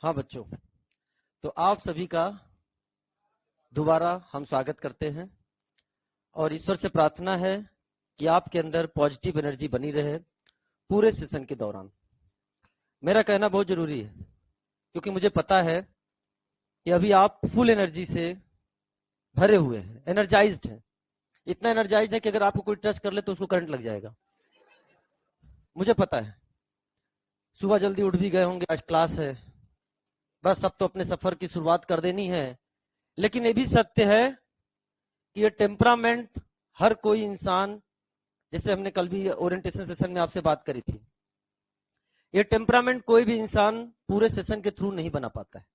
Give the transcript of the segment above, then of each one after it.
हाँ बच्चों, तो आप सभी का दोबारा हम स्वागत करते हैं और ईश्वर से प्रार्थना है कि आपके अंदर पॉजिटिव एनर्जी बनी रहे पूरे सेशन के दौरान। मेरा कहना बहुत जरूरी है क्योंकि मुझे पता है कि अभी आप फुल एनर्जी से भरे हुए हैं, एनर्जाइज्ड हैं। इतना एनर्जाइज्ड है कि अगर आपको कोई टच कर ले तो उसको करंट लग जाएगा। मुझे पता है सुबह जल्दी उठ भी गए होंगे, आज क्लास है, बस अब तो अपने सफर की शुरुआत कर देनी है। लेकिन ये भी सत्य है कि ये टेम्परामेंट हर कोई इंसान, जैसे हमने कल भी ओरिएंटेशन सेशन में आपसे बात करी थी, ये टेम्परामेंट कोई भी इंसान पूरे सेशन के थ्रू नहीं बना पाता है।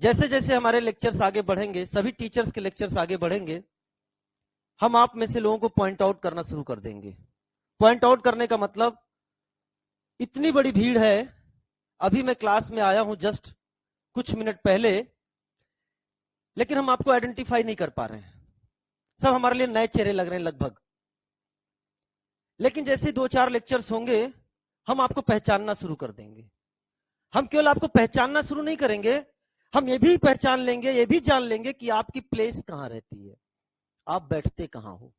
जैसे जैसे हमारे लेक्चर्स आगे बढ़ेंगे, सभी टीचर्स के लेक्चर्स आगे बढ़ेंगे, हम आप में से लोगों को पॉइंट आउट करना शुरू कर देंगे। पॉइंट आउट करने का मतलब, इतनी बड़ी भीड़ है, अभी मैं क्लास में आया हूं जस्ट कुछ मिनट पहले, लेकिन हम आपको आइडेंटिफाई नहीं कर पा रहे हैं। सब हमारे लिए नए चेहरे लग रहे हैं लगभग। लेकिन जैसे 2-4 लेक्चर्स होंगे हम आपको पहचानना शुरू कर देंगे। हम केवल आपको पहचानना शुरू नहीं करेंगे, हम ये भी पहचान लेंगे, ये भी जान लेंगे कि आपकी प्लेस कहां रहती है, आप बैठते कहां हो।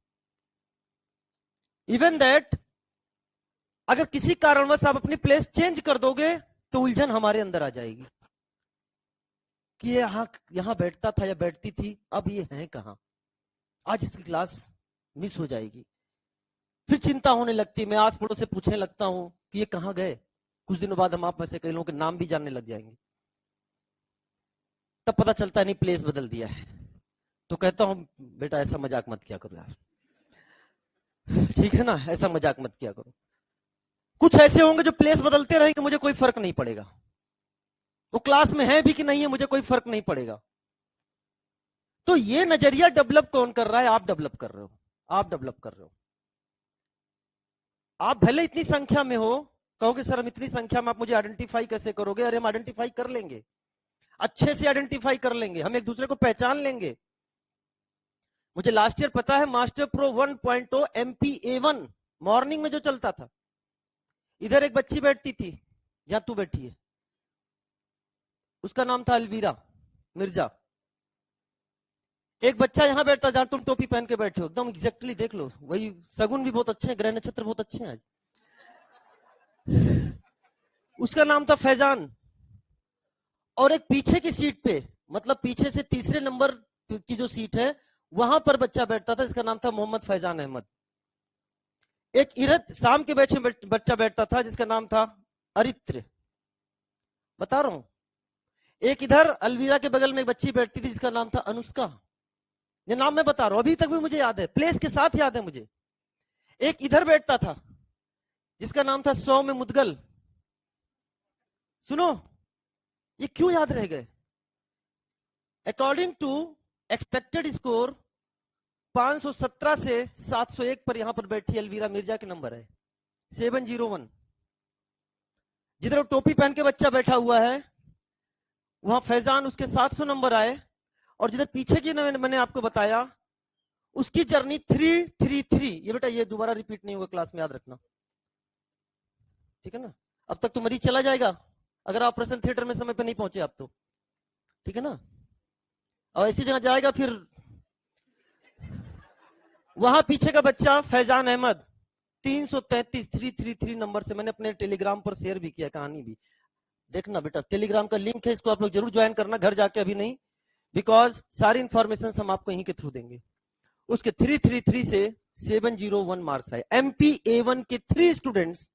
इवन दैट अगर किसी कारणवश आप अपनी प्लेस चेंज कर दोगे तो उलझन हमारे अंदर आ जाएगी कि ये यहां बैठता था या बैठती थी, अब ये है कहां, आज इसकी क्लास मिस हो जाएगी। फिर चिंता होने लगती है, मैं आस पड़ोस से पूछने लगता हूं कि ये कहां गए। कुछ दिनों बाद हम आप में से कई लोगों के नाम भी जानने लग जाएंगे, तब पता चलता है नहीं प्लेस बदल दिया है। तो कहता हूं बेटा ऐसा मजाक मत किया करो यार, ठीक है ना, ऐसा मजाक मत किया करो। कुछ ऐसे होंगे जो प्लेस बदलते रहेंगे, मुझे कोई फर्क नहीं पड़ेगा, वो क्लास में है भी कि नहीं है मुझे कोई फर्क नहीं पड़ेगा। तो ये नजरिया डेवलप कौन कर रहा है? आप डेवलप कर रहे हो, आप डेवलप कर रहे हो। आप भले इतनी संख्या में हो, कहोगे सर हम इतनी संख्या में आप मुझे आइडेंटिफाई कैसे करोगे? अरे हम आइडेंटिफाई कर लेंगे, अच्छे से आइडेंटिफाई कर लेंगे, हम एक दूसरे को पहचान लेंगे। मुझे लास्ट ईयर पता है मास्टर प्रो 1.0 MPA1 मॉर्निंग में जो चलता था, इधर एक बच्ची बैठती थी जहां तू बैठी है, उसका नाम था अलवीरा मिर्जा। एक बच्चा यहां बैठता जहां तुम टोपी पहन के बैठे हो, एकदम एग्जैक्टली देख लो वही। सगुन भी बहुत अच्छे हैं, ग्रह नक्षत्र बहुत अच्छे हैं आज। उसका नाम था फैजान। और एक पीछे की सीट पे, मतलब पीछे से तीसरे नंबर की जो सीट है वहां पर बच्चा बैठता था, जिसका नाम था मोहम्मद फैजान अहमद। एक इधर शाम के बैच में बच्चा बैठता था जिसका नाम था अरित्र, बता रहा हूं। एक इधर अलवीरा के बगल में एक बच्ची बैठती थी जिसका नाम था अनुष्का। ये नाम मैं बता रहा हूं, अभी तक भी मुझे याद है, प्लेस के साथ याद है मुझे। एक इधर बैठता था जिसका नाम था सौम्य मुदगल। सुनो, ये क्यों याद रह गए? अकॉर्डिंग टू एक्सपेक्टेड स्कोर 517 से 701 पर यहां पर बैठी अलवीरा मिर्जा के नंबर है 701। जिधर टोपी पहन के बच्चा बैठा हुआ है वहां फैजान, उसके 700 नंबर आए। और जिधर पीछे की मैंने आपको बताया उसकी जर्नी 333। ये बेटा ये दोबारा रिपीट नहीं होगा क्लास में, याद रखना, ठीक है ना। अब तक तो मरीज चला जाएगा अगर ऑपरेशन थिएटर में समय पे नहीं पहुंचे आप तो, ठीक है ना। और ऐसी जगह जाएगा फिर। वहां पीछे का बच्चा फैजान अहमद 333 333 नंबर से, मैंने अपने टेलीग्राम पर शेयर भी किया, कहानी भी देखना बेटा, टेलीग्राम का लिंक है, इसको आप लोग जरूर ज्वाइन करना, घर जाके अभी नहीं, बिकॉज सारी इंफॉर्मेशन हम आपको यहीं के थ्रू देंगे। उसके 333 से 701 मार्क्स आए। MPA1 के 3 स्टूडेंट्स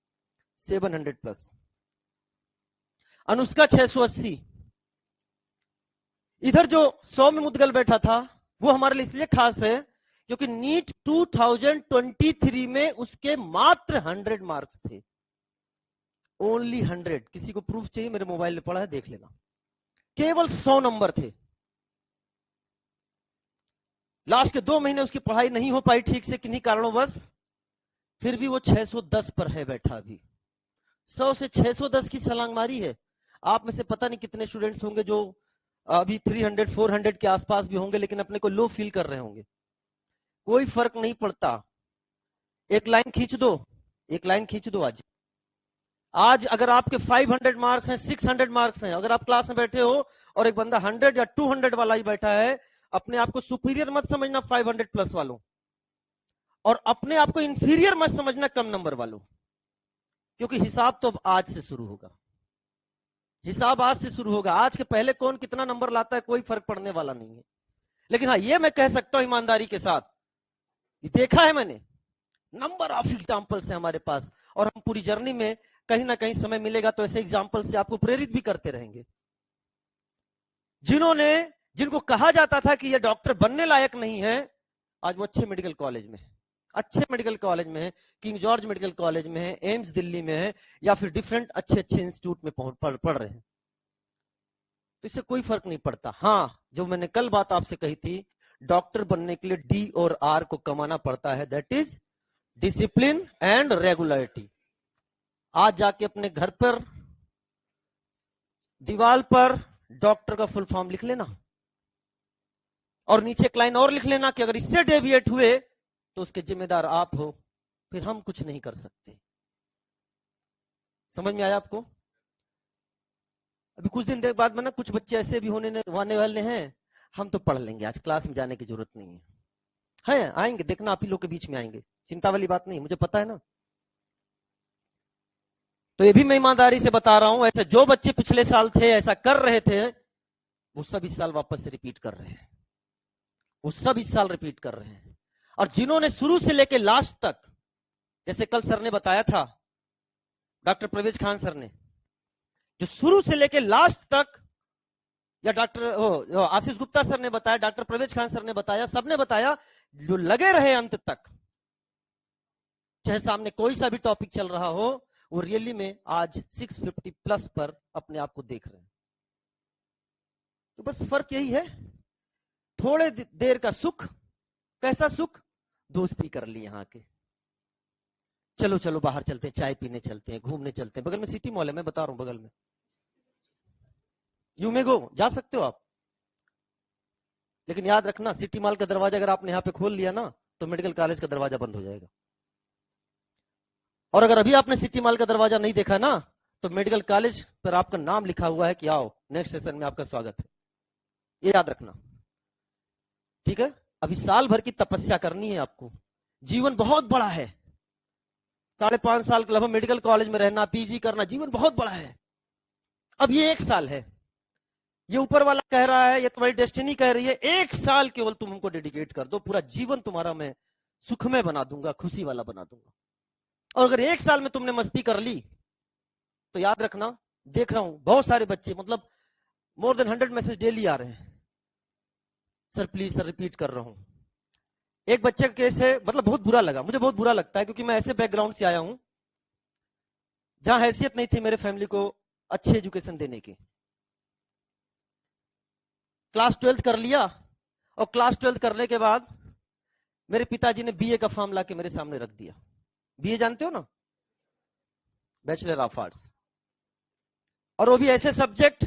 700 प्लस। अनुष्का 680। इधर जो सौम्य मुदगल बैठा था वो हमारे लिए इसलिए खास है क्योंकि नीट 2023 में उसके मात्र 100 मार्क्स थे, ओनली 100। किसी को प्रूफ चाहिए, मेरे मोबाइल में पड़ा है, देख लेना, केवल 100 नंबर थे। लास्ट के 2 महीने उसकी पढ़ाई नहीं हो पाई ठीक से किन्हीं कारणों, फिर भी वो 610 पर है बैठा। अभी 100 से 610 की छलांग मारी है। आप में से पता नहीं कितने स्टूडेंट्स होंगे जो अभी 300-400 के आसपास भी होंगे, लेकिन अपने को लो फील कर रहे होंगे। कोई फर्क नहीं पड़ता, एक लाइन खींच दो, एक लाइन खींच दो आज, आज अगर आपके 500 मार्क्स हैं, 600 मार्क्स हैं, अगर आप क्लास में बैठे हो और एक बंदा 100 या 200 वाला ही बैठा है, अपने आप को सुपीरियर मत समझना 500 प्लस वालों, और अपने आप को इंफीरियर मत समझना कम नंबर वालों, क्योंकि हिसाब तो अब आज से शुरू होगा। हिसाब आज से शुरू होगा। आज के पहले कौन कितना नंबर लाता है कोई फर्क पड़ने वाला नहीं है। लेकिन हाँ, ये मैं कह सकता हूं ईमानदारी के साथ, देखा है मैंने, नंबर ऑफ एग्जाम्पल्स है हमारे पास, और हम पूरी जर्नी में कहीं ना कहीं समय मिलेगा तो ऐसे एग्जाम्पल से आपको प्रेरित भी करते रहेंगे। जिनको कहा जाता था कि ये डॉक्टर बनने लायक नहीं है, आज वो अच्छे मेडिकल कॉलेज में है, अच्छे मेडिकल कॉलेज में है, किंग जॉर्ज मेडिकल कॉलेज में है, एम्स दिल्ली में है, या फिर डिफरेंट अच्छे अच्छे इंस्टीट्यूट में पढ़ रहे हैं। तो इससे कोई फर्क नहीं पड़ता। हाँ, जो मैंने कल बात आपसे कही थी, डॉक्टर बनने के लिए डी और आर को कमाना पड़ता है, that is discipline and regularity. आज जाके अपने घर पर दीवार पर डॉक्टर का फुल फॉर्म लिख लेना, और नीचे एक लाइन और लिख लेना कि अगर इससे डेविएट हुए तो उसके जिम्मेदार आप हो, फिर हम कुछ नहीं कर सकते। समझ में आया आपको? अभी कुछ दिन देर बाद में ना कुछ बच्चे ऐसे भी होने वाले हैं, हम तो पढ़ लेंगे, आज क्लास में जाने की जरूरत नहीं है, आएंगे, देखना आप ही लोग के बीच में आएंगे, चिंता वाली बात नहीं, मुझे पता है ना। तो ये भी मैं ईमानदारी से बता रहा हूं, ऐसे जो बच्चे पिछले साल थे ऐसा कर रहे थे, वो सब इस साल वापस से रिपीट कर रहे हैं, वो सब इस साल रिपीट कर रहे हैं। और जिन्होंने शुरू से लेकर लास्ट तक, जैसे कल सर ने बताया था, डॉक्टर परवेज खान सर ने, जो शुरू से लेकर लास्ट तक, या डॉक्टर आशीष गुप्ता सर ने बताया, डॉक्टर परवेज खान सर ने बताया, सबने बताया, जो लगे रहे अंत तक, चाहे सामने कोई सा भी टॉपिक चल रहा हो, वो रियली में आज 650 प्लस पर अपने आप को देख रहे हैं। तो बस फर्क यही है, थोड़े देर का सुख, कैसा सुख, दोस्ती कर ली यहाँ के, चलो चलो बाहर चलते हैं, चाय पीने चलते हैं, घूमने चलते हैं, बगल में सिटी मॉल है, मैं बता रहा हूं, बगल में, यू मे गो, जा सकते हो आप। लेकिन याद रखना, सिटी मॉल का दरवाजा अगर आपने यहाँ पे खोल लिया ना, तो मेडिकल कॉलेज का दरवाजा बंद हो जाएगा। और अगर अभी आपने सिटी मॉल का दरवाजा नहीं देखा ना, तो मेडिकल कॉलेज पर आपका नाम लिखा हुआ है कि आओ नेक्स्ट सेशन में आपका स्वागत है, ये याद रखना, ठीक है। अभी साल भर की तपस्या करनी है आपको, जीवन बहुत बड़ा है, 5.5 साल लगभग मेडिकल कॉलेज में रहना, पीजी करना, जीवन बहुत बड़ा है। अब ये 1 साल है, ये ऊपर वाला कह रहा है, ये तुम्हारी डेस्टिनी कह रही है, 1 साल केवल तुम हमको डेडिकेट कर दो, पूरा जीवन तुम्हारा मैं सुखमय बना दूंगा, खुशी वाला बना दूंगा। और अगर 1 साल में तुमने मस्ती कर ली, तो याद रखना, देख रहा हूं बहुत सारे बच्चे, मतलब मोर देन 100 मैसेज डेली आ रहे हैं, सर प्लीज सर, रिपीट कर रहा हूं। एक बच्चे का केस है, मतलब बहुत बुरा लगा, मुझे बहुत बुरा लगता है, क्योंकि मैं ऐसे बैकग्राउंड से आया हूं जहां हैसियत नहीं थी मेरे फैमिली को अच्छी एजुकेशन देने की। क्लास 12 कर लिया, और क्लास 12 करने के बाद मेरे पिताजी ने बीए का फॉर्म लाके मेरे सामने रख दिया। बीए जानते हो ना, बैचलर ऑफ आर्ट्स, और वो भी ऐसे सब्जेक्ट,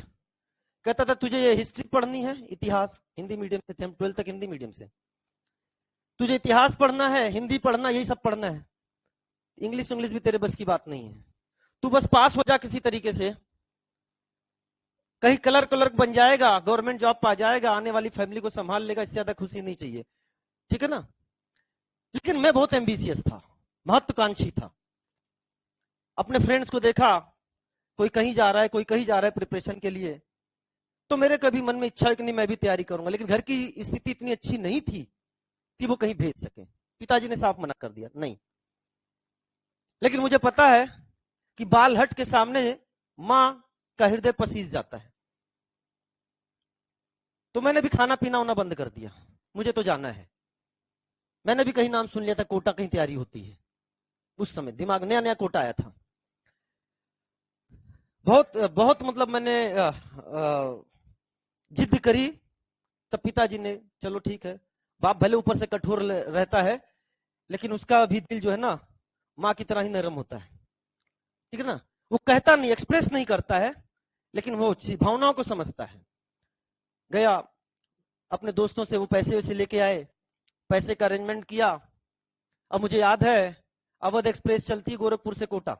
कहता था तुझे ये हिस्ट्री पढ़नी है, इतिहास, हिंदी मीडियम से थे हम, 12 तक हिंदी मीडियम से, तुझे इतिहास पढ़ना है, हिंदी पढ़ना, यही सब पढ़ना है, इंग्लिश भी तेरे बस की बात नहीं है, तू बस पास हो जा किसी तरीके से, कहीं क्लर्क बन जाएगा, गवर्नमेंट जॉब पा जाएगा, आने वाली फैमिली को संभाल लेगा, इससे ज्यादा खुशी नहीं चाहिए, ठीक है ना। लेकिन मैं बहुत एम्बिशियस था, महत्वाकांक्षी था, अपने फ्रेंड्स को देखा, कोई कहीं जा रहा है, कोई कहीं जा रहा है प्रिपरेशन के लिए, तो मेरे कभी मन में इच्छा है कि नहीं मैं भी तैयारी करूंगा, लेकिन घर की स्थिति इतनी अच्छी नहीं थी कि वो कहीं भेज सके, पिताजी ने साफ मना कर दिया, नहीं। लेकिन मुझे पता है कि बालहट के सामने मां का हृदय पसीज जाता है, तो मैंने भी खाना पीना होना बंद कर दिया, मुझे तो जाना है। मैंने भी कहीं नाम सुन लिया था, कोटा कहीं तैयारी होती है, उस समय दिमाग नया नया कोटा आया था, बहुत बहुत मतलब मैंने जिद करी, तब पिताजी ने, चलो ठीक है, बाप भले ऊपर से कठोर रहता है, लेकिन उसका भी दिल जो है ना माँ की तरह ही नरम होता है, ठीक है ना। वो कहता नहीं, एक्सप्रेस नहीं करता है, लेकिन वो भावनाओं को समझता है। गया, अपने दोस्तों से वो पैसे वैसे लेके आए, पैसे का अरेंजमेंट किया। अब मुझे याद है, अवध एक्सप्रेस चलती गोरखपुर से कोटा,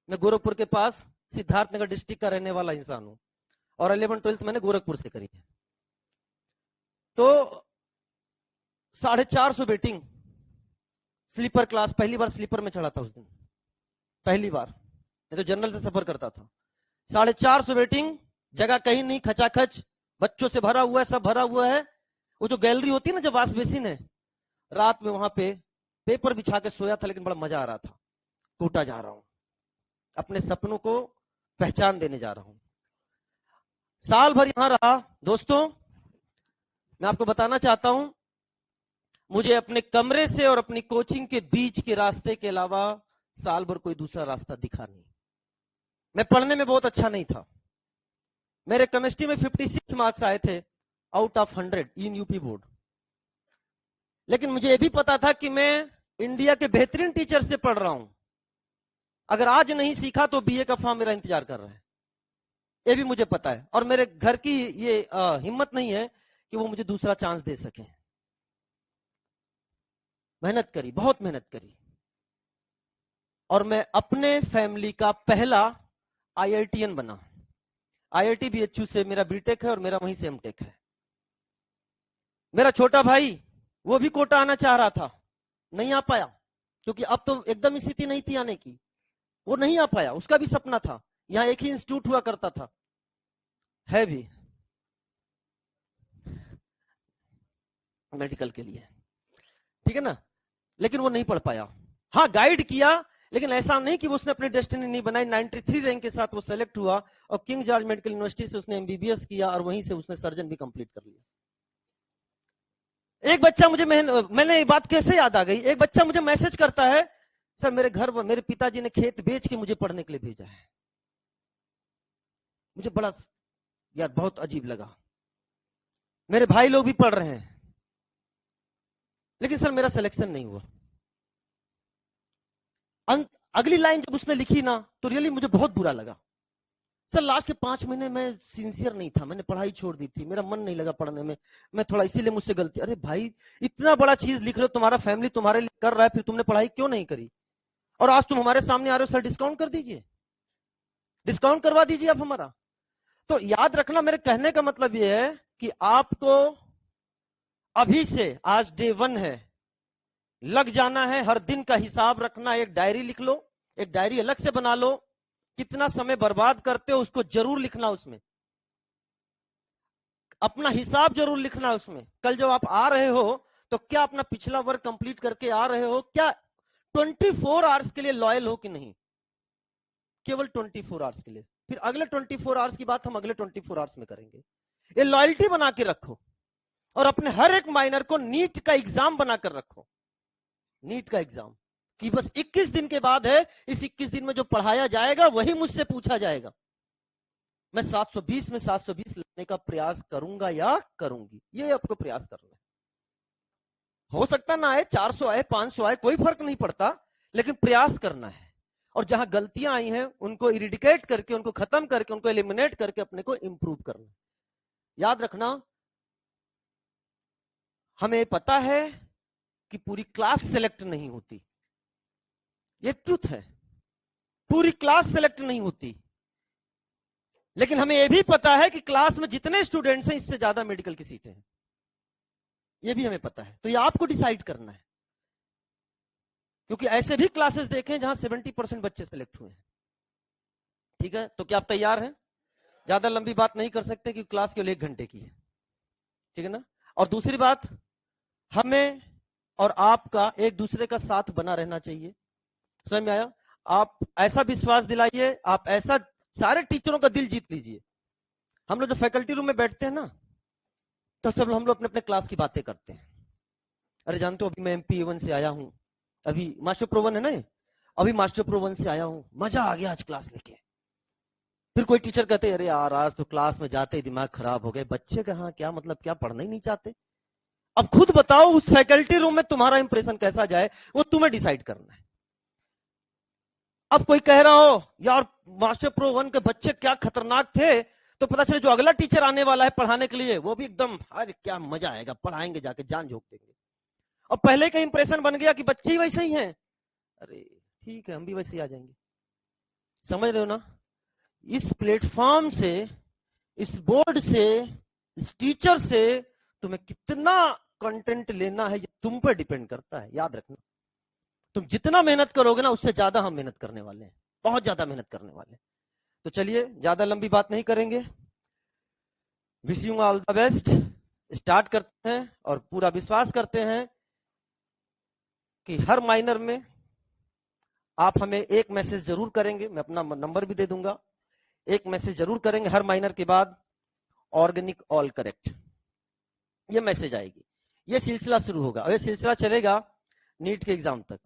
मैं गोरखपुर के पास सिद्धार्थनगर डिस्ट्रिक्ट का रहने वाला इंसान हूं और 11th-12th मैंने गोरखपुर से करी है। तो 450 वेटिंग, स्लीपर क्लास, पहली बार स्लीपर में चढ़ा था उस दिन, पहली बार। मैं तो जनरल से सफर करता था। 450 वेटिंग, जगह कहीं नहीं, खचाखच बच्चों से भरा हुआ है, सब भरा हुआ है। वो जो गैलरी होती है ना, जो वाश बेसिन है, रात में वहां पे पेपर बिछा के सोया था, लेकिन बड़ा मजा आ रहा था। टूटा जा रहा हूं, अपने सपनों को पहचान देने जा रहा हूं। साल भर यहां रहा। दोस्तों, मैं आपको बताना चाहता हूं, मुझे अपने कमरे से और अपनी कोचिंग के बीच के रास्ते के अलावा साल भर कोई दूसरा रास्ता दिखा नहीं। मैं पढ़ने में बहुत अच्छा नहीं था। मेरे केमिस्ट्री में 56 मार्क्स आए थे out of 100 in UP board. लेकिन मुझे यह भी पता था कि मैं इंडिया के बेहतरीन टीचर से पढ़ रहा हूं। अगर आज नहीं सीखा तो बीए का फॉर्म मेरा इंतजार कर रहा है, ये भी मुझे पता है। और मेरे घर की ये हिम्मत नहीं है कि वो मुझे दूसरा चांस दे सके। मेहनत करी, बहुत मेहनत करी, और मैं अपने फैमिली का पहला आईआईटीएन बना। आईआईटी बीएचयू से मेरा बीटेक है और मेरा वहीं से एमटेक है। मेरा छोटा भाई वो भी कोटा आना चाह रहा था, नहीं आ पाया, क्योंकि अब तो एकदम स्थिति नहीं थी आने की। वो नहीं आ पाया, उसका भी सपना था। यहां एक ही इंस्टीट्यूट हुआ करता था, है भी मेडिकल के लिए, ठीक है ना, लेकिन वो नहीं पढ़ पाया। हाँ, गाइड किया, लेकिन ऐसा नहीं कि वो उसने अपनी डेस्टिनी नहीं बनाई। 93 रैंक के साथ वो सेलेक्ट हुआ और किंग जॉर्ज मेडिकल यूनिवर्सिटी से उसने एमबीबीएस किया और वहीं से उसने सर्जन भी कंप्लीट कर लिया। एक बच्चा मुझे, मैंने ये बात कैसे याद आ गई, एक बच्चा मुझे मैसेज करता है, सर मेरे पिताजी ने खेत बेच के मुझे पढ़ने के लिए भेजा है। मुझे बड़ा यार बहुत अजीब लगा। मेरे भाई लोग भी पढ़ रहे हैं, लेकिन सर मेरा सिलेक्शन नहीं हुआ। अगली लाइन जब उसने लिखी ना, तो रियली मुझे बहुत बुरा लगा। सर लास्ट के 5 महीने में सिंसियर नहीं था, मैंने पढ़ाई छोड़ दी थी, मेरा मन नहीं लगा पढ़ने में, मैं थोड़ा इसीलिए मुझसे गलती। अरे भाई, इतना बड़ा चीज लिख रहे हो, तुम्हारा फैमिली तुम्हारे लिए कर रहा है, फिर तुमने पढ़ाई क्यों नहीं करी? और आज तुम हमारे सामने आ रहे हो, सर डिस्काउंट कर दीजिए, डिस्काउंट करवा दीजिए आप हमारा। तो याद रखना, मेरे कहने का मतलब यह है कि आपको अभी से, आज डे 1 है, लग जाना है, हर दिन का हिसाब रखना। एक डायरी लिख लो, एक डायरी अलग से बना लो, कितना समय बर्बाद करते हो उसको जरूर लिखना, उसमें अपना हिसाब जरूर लिखना उसमें। कल जब आप आ रहे हो तो क्या अपना पिछला वर्क कंप्लीट करके आ रहे हो? क्या 24 आवर्स के लिए लॉयल हो कि नहीं? केवल 24 आवर्स के लिए। फिर अगले 24 आवर्स की बात हम अगले 24 आवर्स में करेंगे। ये लॉयल्टी बना के रखो और अपने हर एक माइनर को नीट का एग्जाम बनाकर रखो। नीट का एग्जाम कि बस 21 दिन के बाद है, इस 21 दिन में जो पढ़ाया जाएगा वही मुझसे पूछा जाएगा। मैं 720 में 720 लाने का प्रयास करूंगा या करूंगी, ये आपको प्रयास करना है। हो सकता ना आए, 400 आए, 500 आए, कोई फर्क नहीं पड़ता, लेकिन प्रयास करना है। और जहां गलतियां आई हैं उनको इरिडिकेट करके, उनको खत्म करके, उनको एलिमिनेट करके अपने को इंप्रूव करना है। याद रखना, हमें पता है कि पूरी क्लास सेलेक्ट नहीं होती, ये ट्रुथ है, पूरी क्लास सेलेक्ट नहीं होती, लेकिन हमें यह भी पता है कि क्लास में जितने स्टूडेंट्स हैं इससे ज्यादा मेडिकल की सीटें हैं, यह भी हमें पता है। तो ये आपको डिसाइड करना है, क्योंकि ऐसे भी क्लासेस देखें जहां 70% बच्चे सेलेक्ट हुए हैं। ठीक है, तो क्या आप तैयार हैं? ज्यादा लंबी बात नहीं कर सकते क्योंकि क्लास केवल 1 घंटे की है, ठीक है ना। और दूसरी बात, हमें और आपका एक दूसरे का साथ बना रहना चाहिए। समझ में आया? आप ऐसा विश्वास दिलाइए, आप ऐसा सारे टीचरों का दिल जीत लीजिए। हम लोग जो फैकल्टी रूम में बैठते हैं ना, तो सब हम लोग अपने अपने क्लास की बातें करते हैं। अरे जानते हो, अभी मैं MP1 से आया हूं, अभी मास्टर प्रो 1 है ना, अभी मास्टर प्रो 1 से आया हूं, मजा आ गया आज क्लास लेके। फिर कोई टीचर कहते हैं, अरे यार आज तो क्लास में जाते ही दिमाग खराब हो गए, बच्चे कहाँ, क्या मतलब, क्या पढ़ना ही नहीं चाहते। अब खुद बताओ उस फैकल्टी रूम में तुम्हारा इंप्रेशन कैसा जाए, वो तुम्हें डिसाइड करना है। अब कोई कह रहा हो यार मास्टर प्रो 1 के बच्चे क्या खतरनाक थे, तो पता चले जो अगला टीचर आने वाला है पढ़ाने के लिए वो भी एकदम, अरे क्या मजा आएगा, पढ़ाएंगे, जाके जान झोंक देंगे। और पहले का इंप्रेशन बन गया कि बच्चे ही वैसे ही हैं, अरे ठीक है हम भी वैसे ही आ जाएंगे। समझ रहे हो ना? इस प्लेटफॉर्म से, इस बोर्ड से, इस टीचर से तुम्हें कितना कंटेंट लेना है ये तुम पर डिपेंड करता है, याद रखना। तुम जितना मेहनत करोगे ना उससे ज्यादा हम मेहनत करने वाले हैं, बहुत ज्यादा मेहनत करने वाले हैं। तो चलिए ज्यादा लंबी बात नहीं करेंगे, wish you all the best. Start करते हैं और पूरा विश्वास करते हैं कि हर माइनर में आप हमें एक मैसेज जरूर करेंगे, मैं अपना नंबर भी दे दूंगा, एक मैसेज जरूर करेंगे हर माइनर के बाद, ऑर्गेनिक ऑल करेक्ट, ये मैसेज आएगी। ये सिलसिला शुरू होगा और ये सिलसिला चलेगा नीट के एग्जाम तक।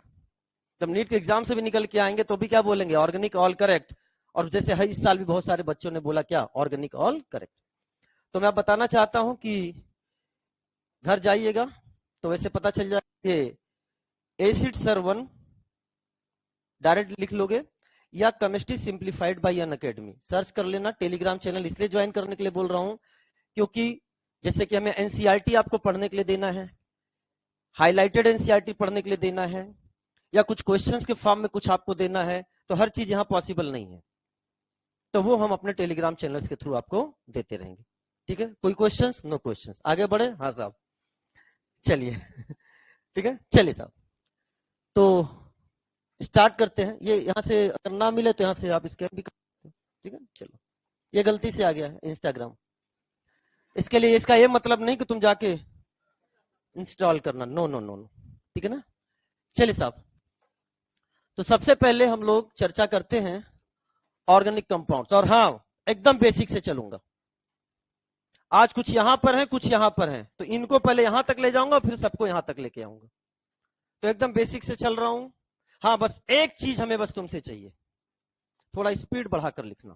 जब नीट के एग्जाम से भी निकल के आएंगे तो भी क्या बोलेंगे, ऑर्गेनिक ऑल करेक्ट। और जैसे हर इस साल भी बहुत सारे बच्चों ने बोला क्या, ऑर्गेनिक ऑल करेक्ट। तो मैं बताना चाहता हूं कि घर जाइएगा तो वैसे पता चल जाए एसिड सर 1 डायरेक्ट लिख लोगे, या chemistry simplified bye Unacademy search कर लेना। टेलीग्राम चैनल इसलिए ज्वाइन करने के लिए बोल रहा हूं क्योंकि जैसे कि हमें एनसीईआरटी आपको पढ़ने के लिए देना है, हाईलाइटेड एनसीईआरटी पढ़ने के लिए देना है, या कुछ क्वेश्चंस के फॉर्म में कुछ आपको देना है, तो हर चीज यहां पॉसिबल नहीं है, तो वो हम अपने टेलीग्राम चैनल्स के थ्रू आपको देते रहेंगे। ठीक है, कोई क्वेश्चंस? नो क्वेश्चंस, आगे बढ़े? हाँ साहब, चलिए ठीक है, चलिए साहब, तो स्टार्ट करते हैं। ये यहां से अगर ना मिले तो यहां से आप स्कैन भी कर सकते हैं। ठीक है, चलो, ये गलती से आ गया है इंस्टाग्राम, इसके लिए इसका ये मतलब नहीं कि तुम जाके इंस्टॉल करना, नो नो नो नो, ठीक है ना। चलिए साहब, तो सबसे पहले हम लोग चर्चा करते हैं ऑर्गेनिक कंपाउंड्स, और हाँ एकदम बेसिक से चलूंगा। आज कुछ यहां पर है, कुछ यहां पर है, तो इनको पहले यहां तक ले जाऊंगा फिर सबको यहां तक लेके आऊंगा। तो एकदम बेसिक से चल रहा हूं। हाँ, बस एक चीज हमें बस तुमसे चाहिए, थोड़ा स्पीड बढ़ाकर लिखना।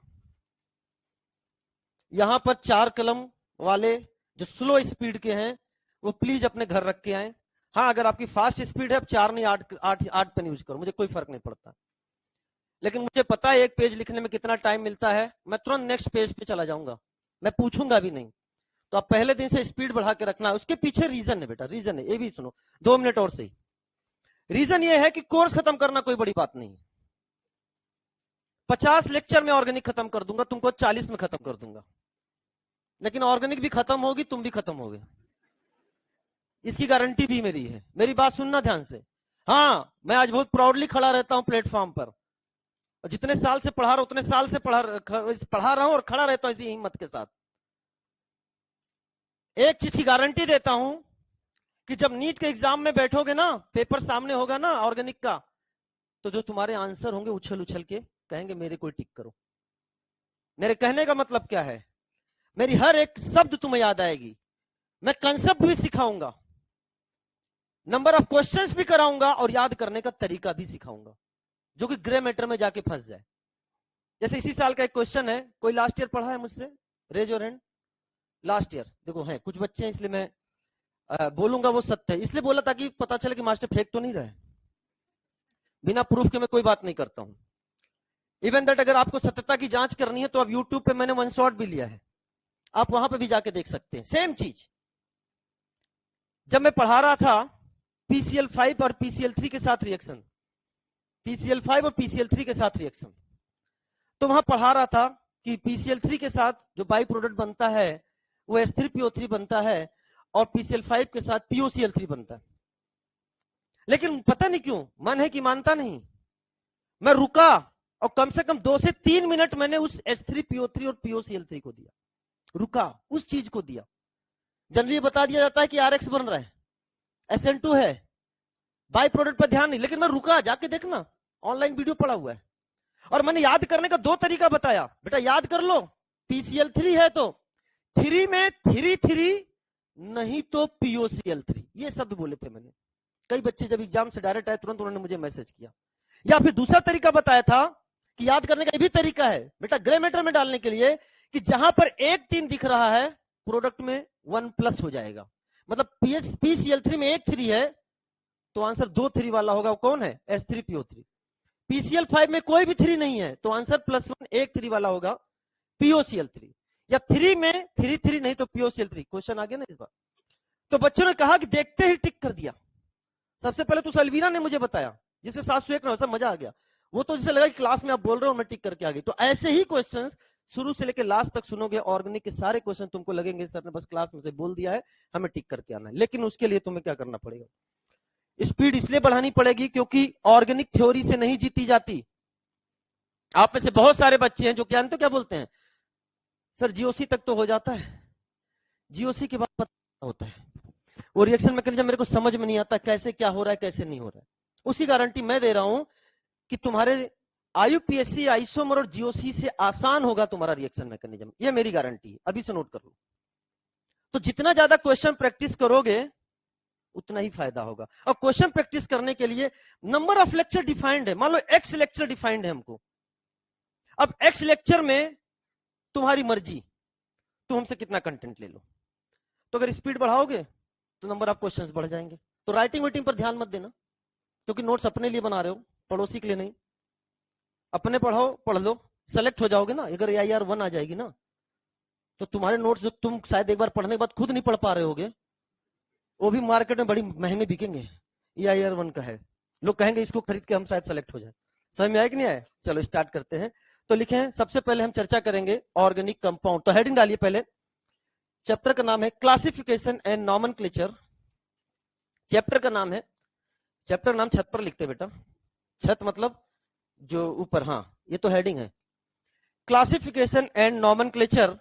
यहां पर 4 कलम वाले जो स्लो स्पीड के हैं वो प्लीज अपने घर रख के आए। हाँ, अगर आपकी फास्ट स्पीड है, 4 नहीं 8 पेन यूज करो, मुझे कोई फर्क नहीं पड़ता, लेकिन मुझे पता है एक पेज लिखने में कितना टाइम मिलता है, मैं तुरंत नेक्स्ट पेज पे चला जाऊंगा, मैं पूछूंगा भी नहीं। तो आप पहले दिन से स्पीड बढ़ा के रखना। उसके पीछे रीजन है बेटा, रीजन है, ये भी सुनो, 2 मिनट और सही। रीजन ये है कि कोर्स खत्म करना कोई बड़ी बात नहीं, 50 लेक्चर में ऑर्गेनिक खत्म कर दूंगा, तुमको 40 में खत्म कर दूंगा, लेकिन ऑर्गेनिक भी खत्म होगी, तुम भी खत्म होगे, इसकी गारंटी भी मेरी है। मेरी बात सुनना ध्यान से। हाँ, मैं आज बहुत प्राउडली खड़ा रहता हूं प्लेटफॉर्म पर, और जितने साल से पढ़ा रहा हूं उतने साल से पढ़ा रहा हूं और खड़ा रहता हूं इसी हिम्मत के साथ। एक चीज की गारंटी देता हूं कि जब नीट के एग्जाम में बैठोगे ना, पेपर सामने होगा ना ऑर्गेनिक का, तो जो तुम्हारे आंसर होंगे उछल उछल के कहेंगे मेरे को टिक करो। मेरे कहने का मतलब क्या है, मेरी हर एक शब्द तुम्हें याद आएगी, मैं कंसेप्ट भी सिखाऊंगा, नंबर ऑफ क्वेश्चंस भी कराऊंगा, और याद करने का तरीका भी सिखाऊंगा, जो कि ग्रे मैटर में जाके फंस जाए। जैसे इसी साल का एक क्वेश्चन है, कोई लास्ट ईयर पढ़ा है मुझसे? Raise your hand. Last year देखो है कुछ बच्चे हैं, इसलिए मैं बोलूंगा वो सत्य है, इसलिए बोला ताकि पता चले कि मास्टर फेक तो नहीं रहे। बिना प्रूफ के मैं कोई बात नहीं करता हूं। इवन दैट अगर आपको सत्यता की जांच करनी है तो अब यूट्यूब पे मैंने वन शॉट भी लिया है, आप वहां पे भी जाके देख सकते हैं, सेम चीज। जब मैं पढ़ा रहा था PCl5 और PCl3 के साथ रिएक्शन, PCl5 और PCl3 के साथ रिएक्शन, तो वहां पढ़ा रहा था कि PCl3 के साथ जो बाई प्रोडक्ट बनता है वो H3PO3 बनता है, और PCl5 के साथ POCl3 बनता है। लेकिन पता नहीं क्यों मन है कि मानता नहीं, मैं रुका और कम से कम 2 से 3 मिनट मैंने उस H3PO3 और POCl3 को दिया, रुका उस चीज को दिया। जनरली बता दिया जाता है कि RX बन रहा है, SN2 है, बाई प्रोडक्ट पर ध्यान नहीं, लेकिन मैं रुका, जाके देखना ऑनलाइन वीडियो पड़ा हुआ है, और मैंने याद करने का 2 तरीका बताया, बेटा याद कर लो, PCl3 है तो 3 में 3 नहीं तो POCl3, ये शब्द बोले थे मैंने। कई बच्चे जब एग्जाम से डायरेक्ट आए तुरंत उन्होंने मुझे मैसेज किया। या फिर दूसरा तरीका बताया था कि याद करने का ये भी तरीका है बेटा ग्रे मैटर में डालने के लिए, कि जहां पर 1 3 दिख रहा है प्रोडक्ट में 1 प्लस हो जाएगा, मतलब PCl3 में 1 3 है तो आंसर 2 3 वाला होगा, वो कौन है? H3PO3। PCl5 में कोई भी 3 नहीं है तो आंसर +1 1 3 वाला होगा, POCl3। या 3 में 3 3 नहीं तो POCl3। क्वेश्चन आ गया ना इस बार। तो बच्चों ने कहा कि देखते ही टिक कर दिया। सबसे पहले तो सलवीना ने मुझे बताया, जिसे 701 ना, सब मजा आ गया। वो तो जैसे लगा कि क्लास में आप बोल रहे हो मैं टिक करके आ गई। तो ऐसे ही क्वेश्चंस शुरू से लेकर लास्ट तक सुनोगे, ऑर्गेनिक के सारे क्वेश्चन तुमको लगेंगे सर ने बस क्लास में से बोल दिया है, हमें टिक करके आना है। लेकिन उसके लिए तुम्हें क्या करना पड़ेगा, स्पीड इसलिए बढ़ानी पड़ेगी क्योंकि ऑर्गेनिक थ्योरी से नहीं जीती जाती। आप में से बहुत सारे बच्चे हैं जो तो क्या बोलते हैं, सर जीओसी तक तो हो जाता है, जीओसी के बाद पता होता है, वो रिएक्शन मैकेनिज्म मेरे को समझ में नहीं आता, कैसे क्या हो रहा है कैसे नहीं हो रहा है। उसी गारंटी मैं दे रहा हूं कि तुम्हारे आईयूपीएससी, आइसोमर और जीओसी से आसान होगा तुम्हारा रिएक्शन मैकेनिज्म, ये मेरी गारंटी है, अभी से नोट कर लो। तो जितना ज्यादा क्वेश्चन प्रैक्टिस करोगे उतना ही फायदा होगा। और क्वेश्चन प्रैक्टिस करने के लिए नंबर ऑफ लेक्चर डिफाइंड है, मान लो एक्स लेक्चर डिफाइंड है हमको। अब एक्स लेक्चर में तुम्हारी मर्जी, तुम हमसे कितना कंटेंट ले लो। तो अगर स्पीड बढ़ाओगे तो नंबर ऑफ क्वेश्चंस बढ़ जाएंगे। तो राइटिंग वेटिंग पर ध्यान मत देना, क्योंकि नोट्स अपने लिए बना रहे हो, पड़ोसी के लिए नहीं। अपने पढ़ो, पढ़ लो, सेलेक्ट हो जाओगे ना। अगर AIR 1 आ जाएगी ना तो तुम्हारे नोट्स जो तुम शायद एक बार पढ़ने के बाद खुद नहीं पढ़ पा रहे होगे, वो भी मार्केट में बड़ी महंगे बिकेंगे। AIR 1 का है, लोग कहेंगे इसको खरीद के हम शायद सेलेक्ट हो जाए। समझ में आया कि नहीं आया? चलो स्टार्ट करते हैं। तो लिखे हैं, सबसे पहले हम चर्चा करेंगे ऑर्गेनिक कंपाउंड। तो हेडिंग डालिए पहले, चैप्टर का नाम है क्लासिफिकेशन एंड नॉमेनक्लेचर। चैप्टर का नाम है, चैप्टर नाम छत पर लिखते बेटा, छत मतलब जो ऊपर, हाँ ये तो हेडिंग है, क्लासिफिकेशन एंड नॉमेनक्लेचर,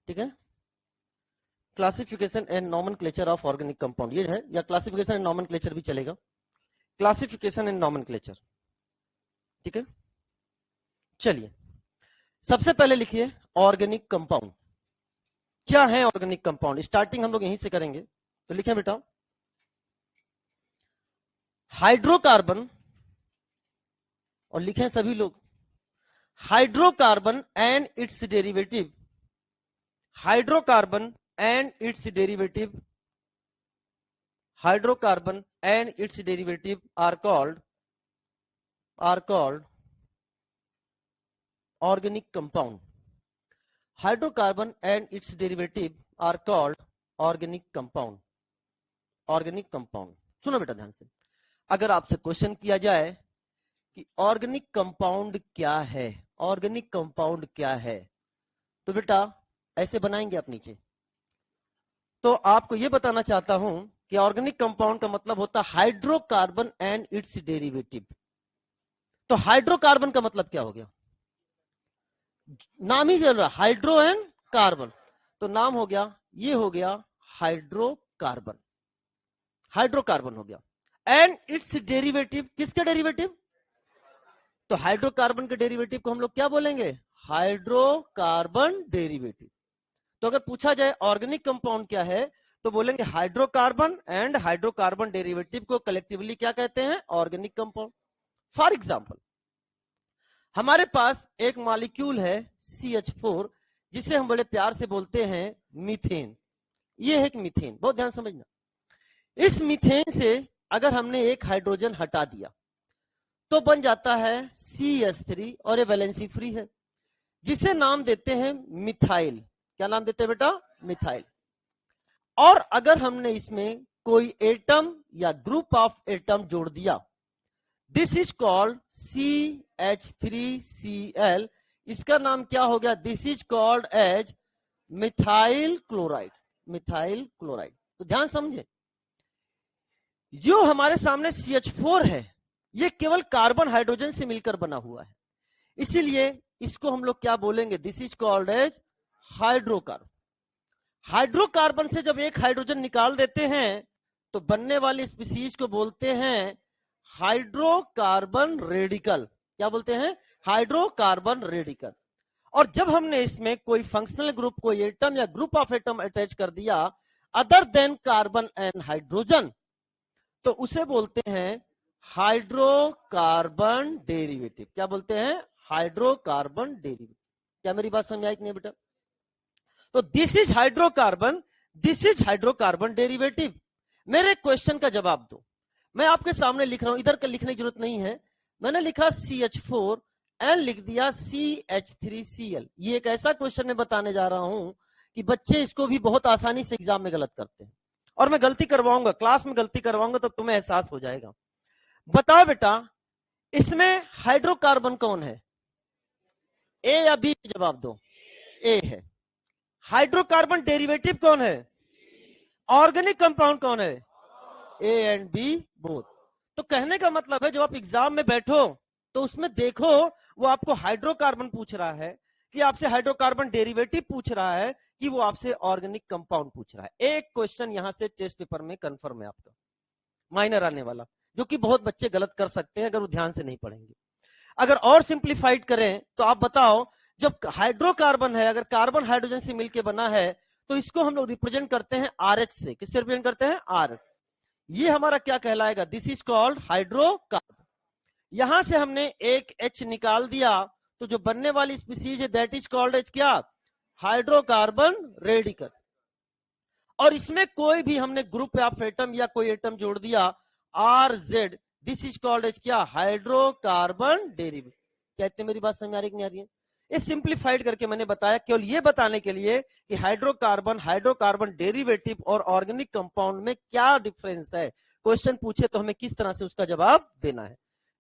ठीक है, classification and nomenclature of organic compound ये है, या क्लासिफिकेशन एंड नॉमेनक्लेचर भी चलेगा, क्लासिफिकेशन एंड नॉमेनक्लेचर, ठीक है। चलिए सबसे पहले लिखिए ऑर्गेनिक कंपाउंड। क्या है ऑर्गेनिक कंपाउंड, स्टार्टिंग हम लोग यहीं से करेंगे। तो लिखें बेटा, हाइड्रोकार्बन, और लिखें सभी लोग, hydrocarbon and its derivative, hydrocarbon and its derivative, hydrocarbon and its derivative are called organic compound. Hydrocarbon and its derivative are called organic compound. Organic compound. सुनो बेटा ध्यान से, अगर आपसे क्वेश्चन किया जाए कि ऑर्गेनिक कंपाउंड क्या है, ऑर्गेनिक कंपाउंड क्या है, तो बेटा ऐसे बनाएंगे आप नीचे। तो आपको यह बताना चाहता हूं कि ऑर्गेनिक कंपाउंड का मतलब होता है हाइड्रोकार्बन एंड इट्स डेरिवेटिव। तो हाइड्रोकार्बन का मतलब क्या हो गया, नाम ही चल रहा हाइड्रो एंड कार्बन, तो नाम हो गया, ये हो गया हाइड्रोकार्बन, हाइड्रोकार्बन हो गया। एंड इट्स डेरिवेटिव, किसके डेरिवेटिव, तो हाइड्रोकार्बन के डेरिवेटिव को हम लोग क्या बोलेंगे, हाइड्रोकार्बन डेरिवेटिव। तो अगर पूछा जाए ऑर्गेनिक कंपाउंड क्या है, तो बोलेंगे हाइड्रोकार्बन एंड हाइड्रोकार्बन डेरिवेटिव को कलेक्टिवली क्या कहते हैं, ऑर्गेनिक कंपाउंड। फॉर एग्जाम्पल, हमारे पास एक मॉलिक्यूल है CH4, जिसे हम बड़े प्यार से बोलते हैं मीथेन। ये है एक मीथेन, बहुत ध्यान समझना। इस मीथेन से अगर हमने एक हाइड्रोजन हटा दिया तो बन जाता है CH3, और ये वैलेंसी फ्री है, जिसे नाम देते हैं मिथाइल। क्या नाम देते हैं बेटा, मिथाइल। और अगर हमने इसमें कोई एटम या ग्रुप ऑफ एटम जोड़ दिया, दिस इज कॉल्ड CH3Cl, इसका नाम क्या हो गया, this is called as methyl chloride, methyl chloride. तो ध्यान समझे, जो हमारे सामने CH4 है ये केवल कार्बन हाइड्रोजन से मिलकर बना हुआ है, इसीलिए इसको हम लोग क्या बोलेंगे, this is called as hydrocarbon. Hydrocarbon से जब एक हाइड्रोजन निकाल देते हैं तो बनने वाली स्पीसीज को बोलते हैं हाइड्रोकार्बन रेडिकल। क्या बोलते हैं, हाइड्रोकार्बन रेडिकल। और जब हमने इसमें कोई फंक्शनल ग्रुप, कोई एटम या ग्रुप ऑफ एटम अटैच कर दिया other than carbon and hydrogen, तो उसे बोलते हैं हाइड्रोकार्बन डेरिवेटिव। क्या बोलते हैं, हाइड्रोकार्बन डेरिवेटिव। क्या मेरी बात समझ आई कि नहीं बेटा? तो this is hydrocarbon, this is hydrocarbon derivative. मेरे क्वेश्चन का जवाब दो। मैं आपके सामने लिख रहा हूं, इधर का लिखने की जरूरत नहीं है। मैंने लिखा CH4 एंड लिख दिया CH3Cl। ये एक ऐसा क्वेश्चन मैं बताने जा रहा हूं कि बच्चे इसको भी बहुत आसानी से एग्जाम में गलत करते हैं, और मैं गलती करवाऊंगा, क्लास में गलती करवाऊंगा, तब तुम्हें एहसास हो जाएगा। बताओ बेटा, इसमें हाइड्रोकार्बन कौन है? ए या बी? जवाब दो। ए है। हाइड्रोकार्बन डेरिवेटिव कौन है? ऑर्गेनिक कंपाउंड कौन है? A and B both. तो कहने का मतलब है जब आप एग्जाम में बैठो तो उसमें देखो वो आपको हाइड्रोकार्बन पूछ रहा है कि आपसे हाइड्रोकार्बन डेरिवेटिव पूछ रहा है कि वो आपसे ऑर्गेनिक कंपाउंड पूछ रहा है। एक क्वेश्चन यहां से टेस्ट पेपर में कंफर्म है आपका, माइनर आने वाला, जो कि बहुत बच्चे गलत कर सकते हैं अगर वो ध्यान से नहीं पढ़ेंगे। अगर और सिंप्लीफाइड करें तो आप बताओ, जब हाइड्रोकार्बन है, अगर कार्बन हाइड्रोजन से मिलकर बना है तो इसको हम लोग रिप्रेजेंट करते हैं आरएच से। किससे रिप्रेजेंट करते हैं? आर। ये हमारा क्या कहलाएगा? This is called hydrocarbon. यहां से हमने एक एच निकाल दिया तो जो बनने वाली स्पीसीज है दैट इज कॉल्ड एज क्या? Hydrocarbon radical. और इसमें कोई भी हमने ग्रुप ऑफ एटम या कोई एटम जोड़ दिया R Z, this is called as क्या? Hydrocarbon derivative. कहते हैं मेरी बात समझ आ रही कि नहीं आ रही है? ये सिंप्लीफाइड करके मैंने बताया केवल ये बताने के लिए कि हाइड्रोकार्बन, हाइड्रोकार्बन डेरिवेटिव और ऑर्गेनिक कंपाउंड में क्या डिफरेंस है। क्वेश्चन पूछे तो हमें किस तरह से उसका जवाब देना है।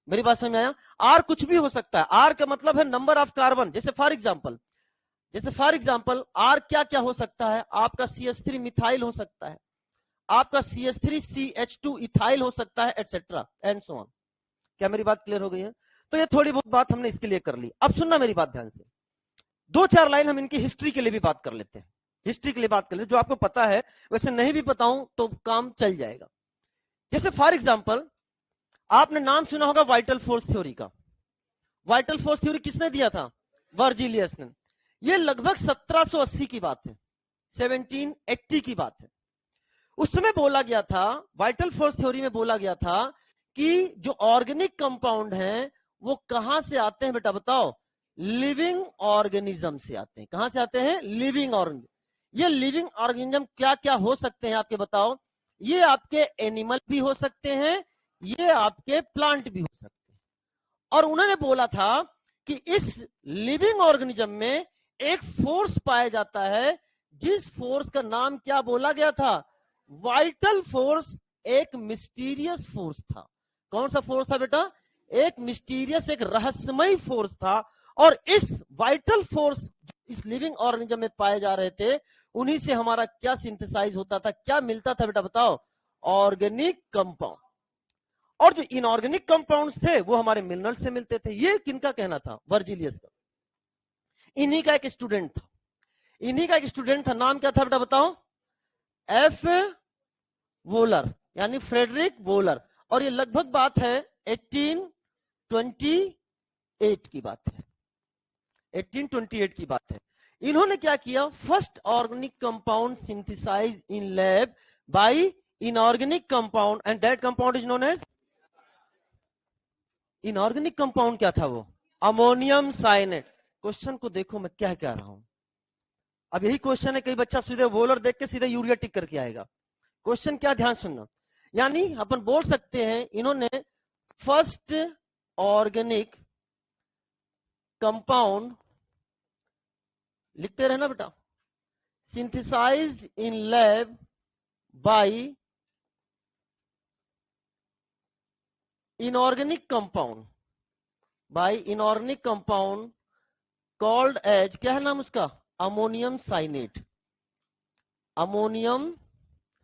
मेरी बात समझ में आया? आर कुछ भी हो सकता है। आर का मतलब है नंबर ऑफ कार्बन। जैसे फॉर एग्जाम्पल आर क्या क्या हो सकता है? आपका CH3 मिथाइल हो सकता है, आपका CH3CH2 इथाइल हो सकता है, एटसेट्रा एंड सो ऑन। क्या मेरी बात क्लियर हो गई है? तो ये थोड़ी बहुत बात हमने इसके लिए कर ली। अब सुनना मेरी बात ध्यान से, दो चार लाइन हम इनकी हिस्ट्री के लिए भी बात कर लेते हैं। हिस्ट्री के लिए बात कर लेते, जो आपको पता है, वैसे नहीं भी पता हूं तो काम चल जाएगा। जैसे फॉर एग्जाम्पल आपने नाम सुना होगा वाइटल फोर्स थ्योरी का। वाइटल फोर्स थ्योरी किसने दिया था? वर्जिलियस ने। ये लगभग 1780 की बात है, 1780 की बात है। उस समय बोला गया था, वाइटल फोर्स थ्योरी में बोला गया था कि जो ऑर्गेनिक कंपाउंड हैं वो कहां से आते हैं बेटा? बताओ। लिविंग ऑर्गेनिज्म से आते हैं। कहां से आते हैं? Living organism. ये लिविंग ऑर्गेनिज्म क्या क्या हो सकते हैं आपके? बताओ। ये आपके एनिमल भी हो सकते हैं, ये आपके प्लांट भी हो सकते हैं। और उन्होंने बोला था कि इस लिविंग ऑर्गेनिज्म में एक फोर्स पाया जाता है, जिस फोर्स का नाम क्या बोला गया था? Vital force. एक मिस्टीरियस फोर्स था। कौन सा फोर्स था बेटा? एक मिस्टीरियस, एक रहस्यमय फोर्स था। और इस वाइटल फोर्स इस लिविंग ऑर्गेनिज्म में पाए जा रहे थे, उन्हीं से हमारा क्या सिंथेसाइज होता था, क्या मिलता था बेटा? बताओ। Organic compound. और जो इनऑर्गेनिक कंपाउंड्स थे वो हमारे मिनरल से मिलते थे। ये किनका कहना था? वर्जिलियस का। इन्हीं का एक स्टूडेंट था, इन्हीं का एक स्टूडेंट था। नाम क्या था बेटा? बताओ। एफ वोलर, यानी फ्रेडरिक वोलर। और ये लगभग बात है 1828 की बात है, 1828 की बात है। इन्होंने क्या किया? First organic compound synthesize in lab by inorganic compound, and that compound is known as inorganic compound. क्या था वो? अमोनियम साइनेट। क्वेश्चन को देखो मैं क्या कह रहा हूं। अब यही क्वेश्चन है, कई बच्चा सीधे वोलर देख के सीधे यूरिया टिक करके आएगा। क्वेश्चन क्या? ध्यान सुनना। यानी अपन बोल सकते हैं इन्होंने फर्स्ट ऑर्गेनिक कंपाउंड, लिखते रहना बेटा, synthesized in lab by inorganic compound, by inorganic compound called as, क्या है नाम उसका? अमोनियम साइनेट। अमोनियम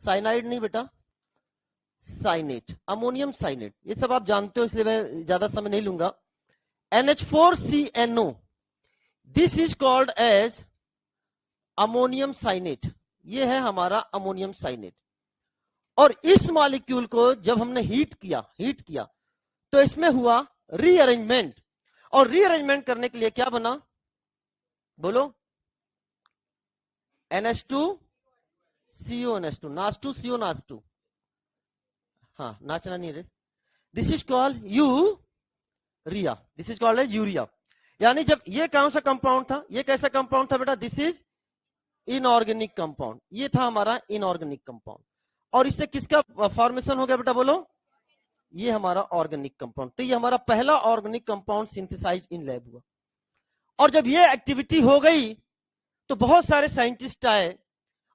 साइनाइड नहीं बेटा, साइनेट, अमोनियम साइनेट। ये सब आप जानते हो इसलिए मैं ज्यादा समय नहीं लूंगा। NH4CNO, this is called as ammonium cyanate. ये है हमारा अमोनियम साइनेट। और इस मॉलिक्यूल को जब हमने हीट किया तो इसमें हुआ रीअरेंजमेंट। और रीअरेंजमेंट करने के लिए क्या बना? बोलो। NH2CO NH2, NAS2 CO NAS2। हाँ, नाचना नहीं रे। This is called urea, this is called as urea. यानी जब ये कौन सा कंपाउंड था? ये कैसा कंपाउंड था बेटा? This is inorganic compound. ये था हमारा इनऑर्गेनिक कंपाउंड। और इससे किसका फॉर्मेशन हो गया बेटा? बोलो। ये हमारा ऑर्गेनिक कंपाउंड। तो ये हमारा पहला organic compound synthesize in lab हुआ। और जब ये एक्टिविटी हो गई तो बहुत सारे साइंटिस्ट आए,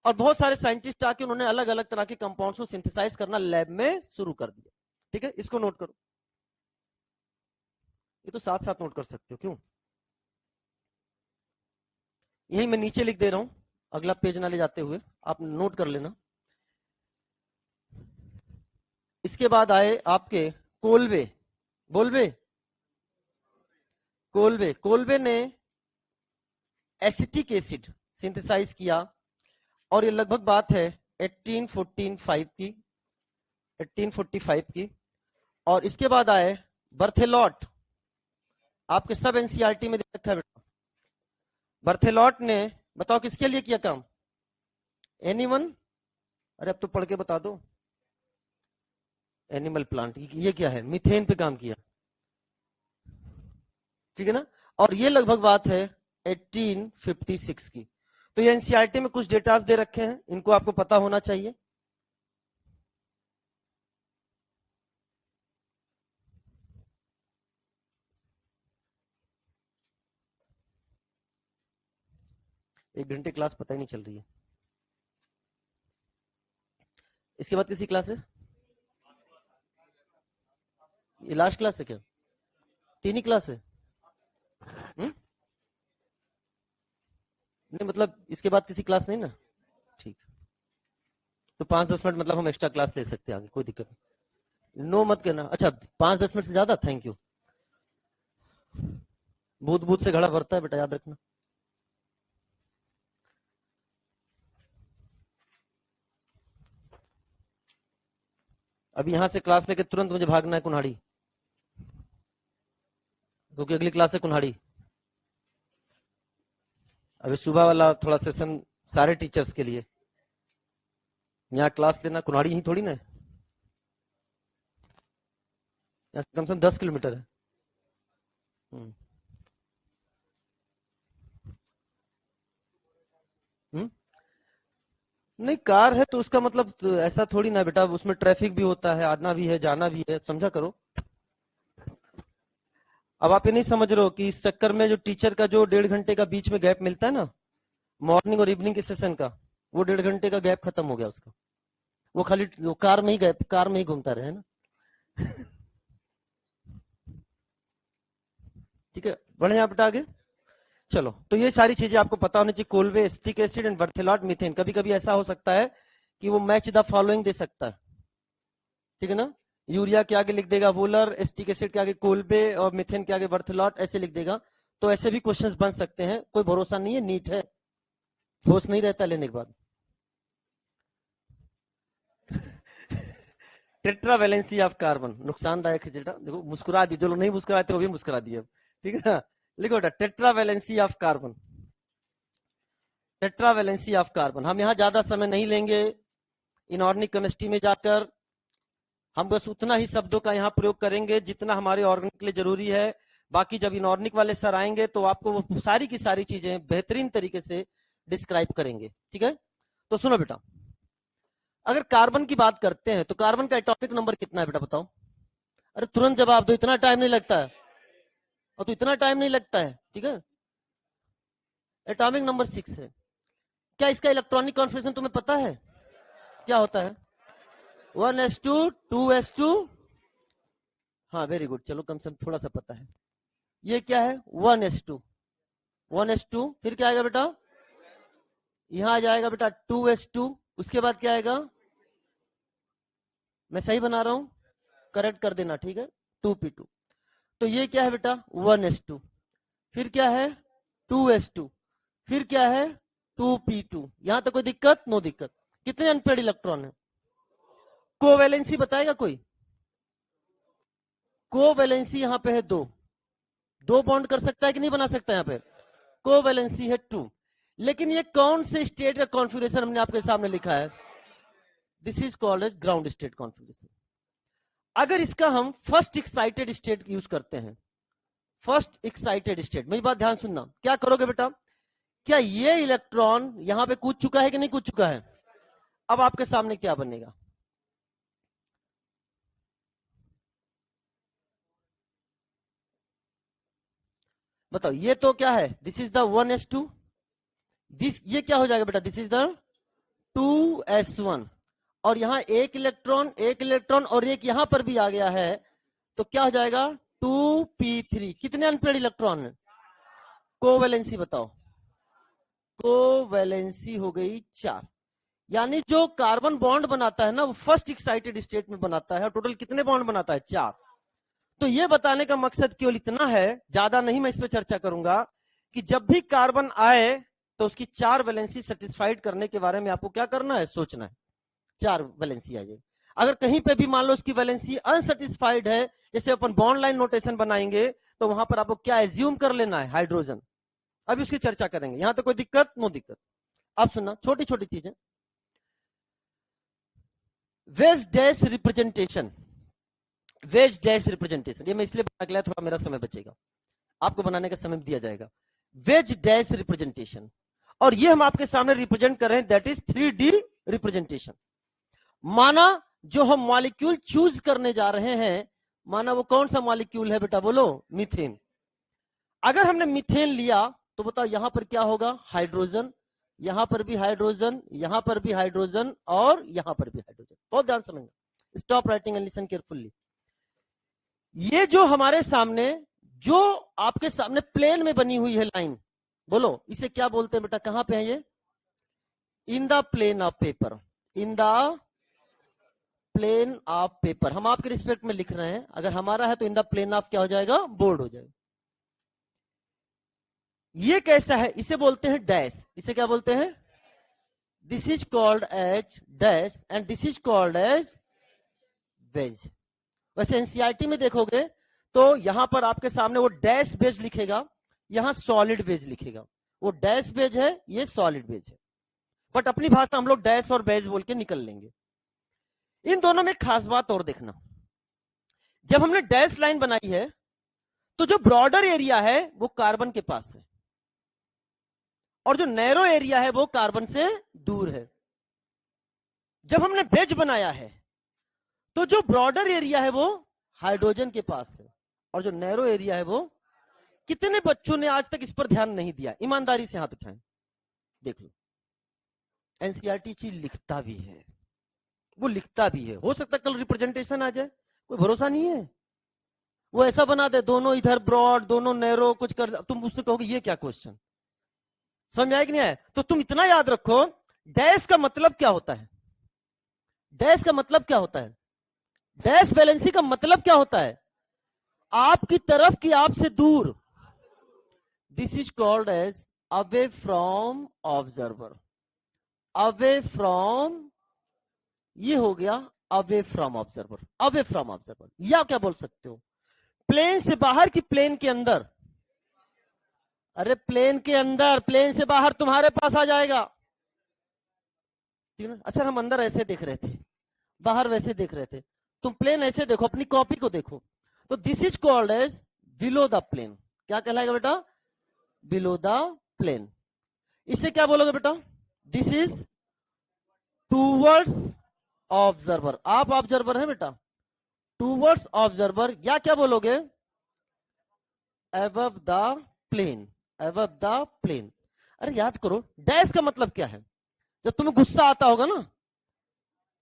और बहुत सारे साइंटिस्ट आके उन्होंने अलग अलग तरह के कंपाउंड्स को सिंथेसाइज करना लैब में शुरू कर दिया। ठीक है, इसको नोट करो। ये तो साथ साथ नोट कर सकते हो, क्यों? यही मैं नीचे लिख दे रहा हूं, अगला पेज ना ले जाते हुए आप नोट कर लेना। इसके बाद आए आपके कोल्बे, बोलबे, कोल्बे। कोल्बे ने एसिटिक एसिड सिंथेसाइज किया और ये लगभग बात है 1845 की। और इसके बाद आए बर्थेलॉट, आपके सब एनसीईआरटी में दे रखा है बेटा। बर्थेलॉट ने बताओ किसके लिए किया काम? एनीवन? अरे अब तो पढ़ के बता दो। एनिमल प्लांट, ये क्या है? मीथेन पे काम किया, ठीक है ना। और ये लगभग बात है 1856 की। तो ये एनसीईआरटी में कुछ डेटास दे रखे हैं, इनको आपको पता होना चाहिए। एक घंटे क्लास पता ही नहीं चल रही है। इसके बाद किसी क्लास है? ये लास्ट क्लास है क्या? 3 ही क्लास है? नहीं मतलब इसके बाद किसी क्लास नहीं ना? ठीक, तो 5-10 मिनट मतलब हम एक्स्ट्रा क्लास ले सकते हैं आगे, कोई दिक्कत नहीं। नो मत करना। अच्छा 5-10 मिनट से ज्यादा? Thank you. भूत भूत से घड़ा भरता है बेटा, याद रखना। अभी यहां से क्लास लेके तुरंत मुझे भागना है कुन्हाड़ी, क्योंकि अगली क्लास है कुन्हाड़ी। अभी सुबह वाला थोड़ा सेशन सारे टीचर्स के लिए, यहाँ क्लास लेना कुन्हाड़ी ही थोड़ी ना है, यहाँ से कम से कम 10 किलोमीटर है। नहीं कार है तो उसका मतलब तो ऐसा थोड़ी ना बेटा, उसमें ट्रैफिक भी होता है, आना भी है जाना भी है, समझा करो। अब आप ये नहीं समझ रहे हो कि इस चक्कर में जो टीचर का जो 1.5 घंटे का बीच में गैप मिलता है ना, मॉर्निंग और इवनिंग के सेशन का, वो 1.5 घंटे का गैप खत्म हो गया उसका। वो खाली वो कार में ही गैप, कार में ही घूमता रहे ना। ठीक है, बढ़े यहाँ बेटा आगे। चलो, तो ये सारी चीजें आपको पता होनी चाहिए। Kolbe, acetic acid and Berthelot methane. कभी कभी ऐसा हो सकता है कि वो मैच द फॉलोइंग दे सकता है, ठीक है ना। यूरिया के आगे लिख देगा वोलर, एसिटिक एसिड के आगे कोल्बे और मीथेन के आगे बर्थेलॉट, ऐसे लिख देगा। तो ऐसे भी क्वेश्चंस बन सकते हैं, कोई भरोसा नहीं है, नीट है, होश नहीं रहता लेने के बाद। टेट्रावैलेंसी ऑफ कार्बन नुकसानदायक है बेटा। देखो मुस्कुरा दी, जो लोग नहीं मुस्कुराते वो भी मुस्कुरा दिए, ठीक है ना। लिखो बेटा tetravalency of carbon. Tetravalency of carbon, हम यहाँ ज्यादा समय नहीं लेंगे। इनऑर्गेनिक केमिस्ट्री में जाकर हम बस उतना ही शब्दों का यहाँ प्रयोग करेंगे जितना हमारे ऑर्गेनिक के लिए जरूरी है। बाकी जब इनऑर्गेनिक वाले सर आएंगे तो आपको वो सारी की सारी चीजें बेहतरीन तरीके से डिस्क्राइब करेंगे, ठीक है। तो सुनो बेटा, अगर कार्बन की बात करते हैं तो कार्बन का एटॉमिक नंबर कितना है बेटा बताओ? अरे तुरंत जवाब दो, इतना टाइम नहीं लगता है, और तो इतना टाइम नहीं लगता है, ठीक है। एटॉमिक नंबर 6 है। क्या इसका इलेक्ट्रॉनिक कॉन्फिगरेशन तुम्हें पता है? क्या होता है? 1s2 2s2। हाँ वेरी गुड, चलो कम से कम थोड़ा सा पता है। ये क्या है? 1s2 1s2। फिर क्या आएगा बेटा? यहां आ जाएगा बेटा 2s2। उसके बाद क्या आएगा? मैं सही बना रहा हूं, करेक्ट कर देना, ठीक है। 2p2। तो ये क्या है बेटा? 1s2। फिर क्या है? 2s2। फिर क्या है? 2p2। यहां तक कोई दिक्कत? नो दिक्कत। कितने अनपेड इलेक्ट्रॉन है? कोवैलेंसी बताएगा कोई? कोवैलेंसी यहां पे है 2। 2 बॉन्ड कर सकता है कि नहीं बना सकता? यहां पे कोवैलेंसी है 2। लेकिन ये कौन से स्टेट का कॉन्फ़िगरेशन हमने आपके सामने लिखा है? This is called as ground state configuration. अगर इसका हम फर्स्ट एक्साइटेड स्टेट यूज करते हैं, फर्स्ट एक्साइटेड स्टेट, मेरी बात ध्यान सुनना, क्या करोगे बेटा? क्या ये इलेक्ट्रॉन यहां पे कूद चुका है कि नहीं कूद चुका है? अब आपके सामने क्या बनेगा? बताओ, ये तो क्या है? This is the 1s2। This ये क्या हो जाएगा बेटा? This is the 2s1। और यहां एक इलेक्ट्रॉन और एक यहां पर भी आ गया है, तो क्या हो जाएगा? 2p3 कितने अनपेड इलेक्ट्रॉन है? कोवैलेंसी बताओ। कोवैलेंसी हो गई 4। यानी जो कार्बन बॉन्ड बनाता है ना वो फर्स्ट एक्साइटेड स्टेट में बनाता है। टोटल कितने बॉन्ड बनाता है? 4। तो ये बताने का मकसद केवल इतना है, ज्यादा नहीं मैं इस पर चर्चा करूंगा, कि जब भी कार्बन आए तो उसकी 4 वैलेंसी सेटिस्फाइड करने के बारे में आपको क्या करना है? सोचना है। 4 वैलेंसी आ जाए। अगर कहीं पे भी मान लो उसकी वैलेंसी अनसेटिस्फाइड है, जैसे अपन बॉन्ड लाइन नोटेशन बनाएंगे, तो वहां पर आपको क्या एज्यूम कर लेना है? हाइड्रोजन। अभी उसकी चर्चा करेंगे। यहां तो कोई दिक्कत? नो दिक्कत। अब सुनना, छोटी छोटी चीजें। Veg dash representation, veg dash representation, ये मैं इसलिए बना के लाया, थोड़ा मेरा समय बचेगा, आपको बनाने का समय दिया जाएगा। वेज डैश रिप्रेजेंटेशन, और ये हम आपके सामने रिप्रेजेंट कर रहे हैं, दैट इज 3D रिप्रेजेंटेशन। माना जो हम मॉलिक्यूल चूज करने जा रहे हैं, माना वो कौन सा मॉलिक्यूल है बेटा? बोलो। मीथेन। अगर हमने मीथेन लिया तो बताओ यहां पर क्या होगा? हाइड्रोजन, यहां पर भी हाइड्रोजन, यहां पर भी हाइड्रोजन, और यहां पर भी हाइड्रोजन। बहुत ध्यान समझना, stop writing and listen carefully. ये जो हमारे सामने, जो आपके सामने प्लेन में बनी हुई है लाइन, बोलो इसे क्या बोलते हैं बेटा? कहां पे है ये? In the plane of paper, in the plane of paper. हम आपके रिस्पेक्ट में लिख रहे हैं, अगर हमारा है तो इन द प्लेन ऑफ क्या हो जाएगा? बोर्ड हो जाएगा। ये कैसा है? इसे बोलते हैं डैश। इसे क्या बोलते हैं? This is called as dash and this is called as wedge. वैसे एनसीईआरटी में देखोगे तो यहां पर आपके सामने वो डैश बेज लिखेगा, यहां सॉलिड बेज लिखेगा। वो डैश बेज है, ये सॉलिड बेज है, बट अपनी भाषा हम लोग डैश और बेज बोल के निकल लेंगे। इन दोनों में खास बात और देखना, जब हमने डैश लाइन बनाई है तो जो ब्रॉडर एरिया है वो कार्बन के पास है, और जो नैरो एरिया है वो कार्बन से दूर है। जब हमने वेज बनाया है तो जो ब्रॉडर एरिया है वो हाइड्रोजन के पास है, और जो नैरो एरिया है वो, कितने बच्चों ने आज तक इस पर ध्यान नहीं दिया? ईमानदारी से हाथ उठाएं, देख लो। एनसीईआरटी चीज लिखता भी है, वो लिखता भी है। हो सकता है कल रिप्रेजेंटेशन आ जाए, कोई भरोसा नहीं है। वो ऐसा बना दे, दोनों इधर ब्रॉड, दोनों नैरो, कुछ कर, तुम उससे कहोगे ये क्या क्वेश्चन? समझ आया कि नहीं आया? तो तुम इतना याद रखो, डैश का मतलब क्या होता है? डैश का मतलब क्या होता है? डैश वैलेंसी का मतलब क्या होता है? आपकी तरफ की आपसे दूर। This is called as away from observer. Away from, ये हो गया away from observer. Away from observer, या क्या बोल सकते हो? प्लेन से बाहर की प्लेन के अंदर? अरे प्लेन के अंदर, प्लेन से बाहर तुम्हारे पास आ जाएगा, ठीक है? अच्छा, हम अंदर ऐसे देख रहे थे, बाहर वैसे देख रहे थे, तुम प्लेन ऐसे देखो, अपनी कॉपी को देखो। तो this is called as below the plane. क्या कहलाएगा बेटा? Below the plane. इसे क्या बोलोगे बेटा? This is towards observer. आप ऑब्जर्वर है बेटा, टूवर्ड्स ऑब्जर्वर, या क्या बोलोगे? Above the plane, above the plane. अरे याद करो, डैश का मतलब क्या है? जब तुम्हें गुस्सा आता होगा ना,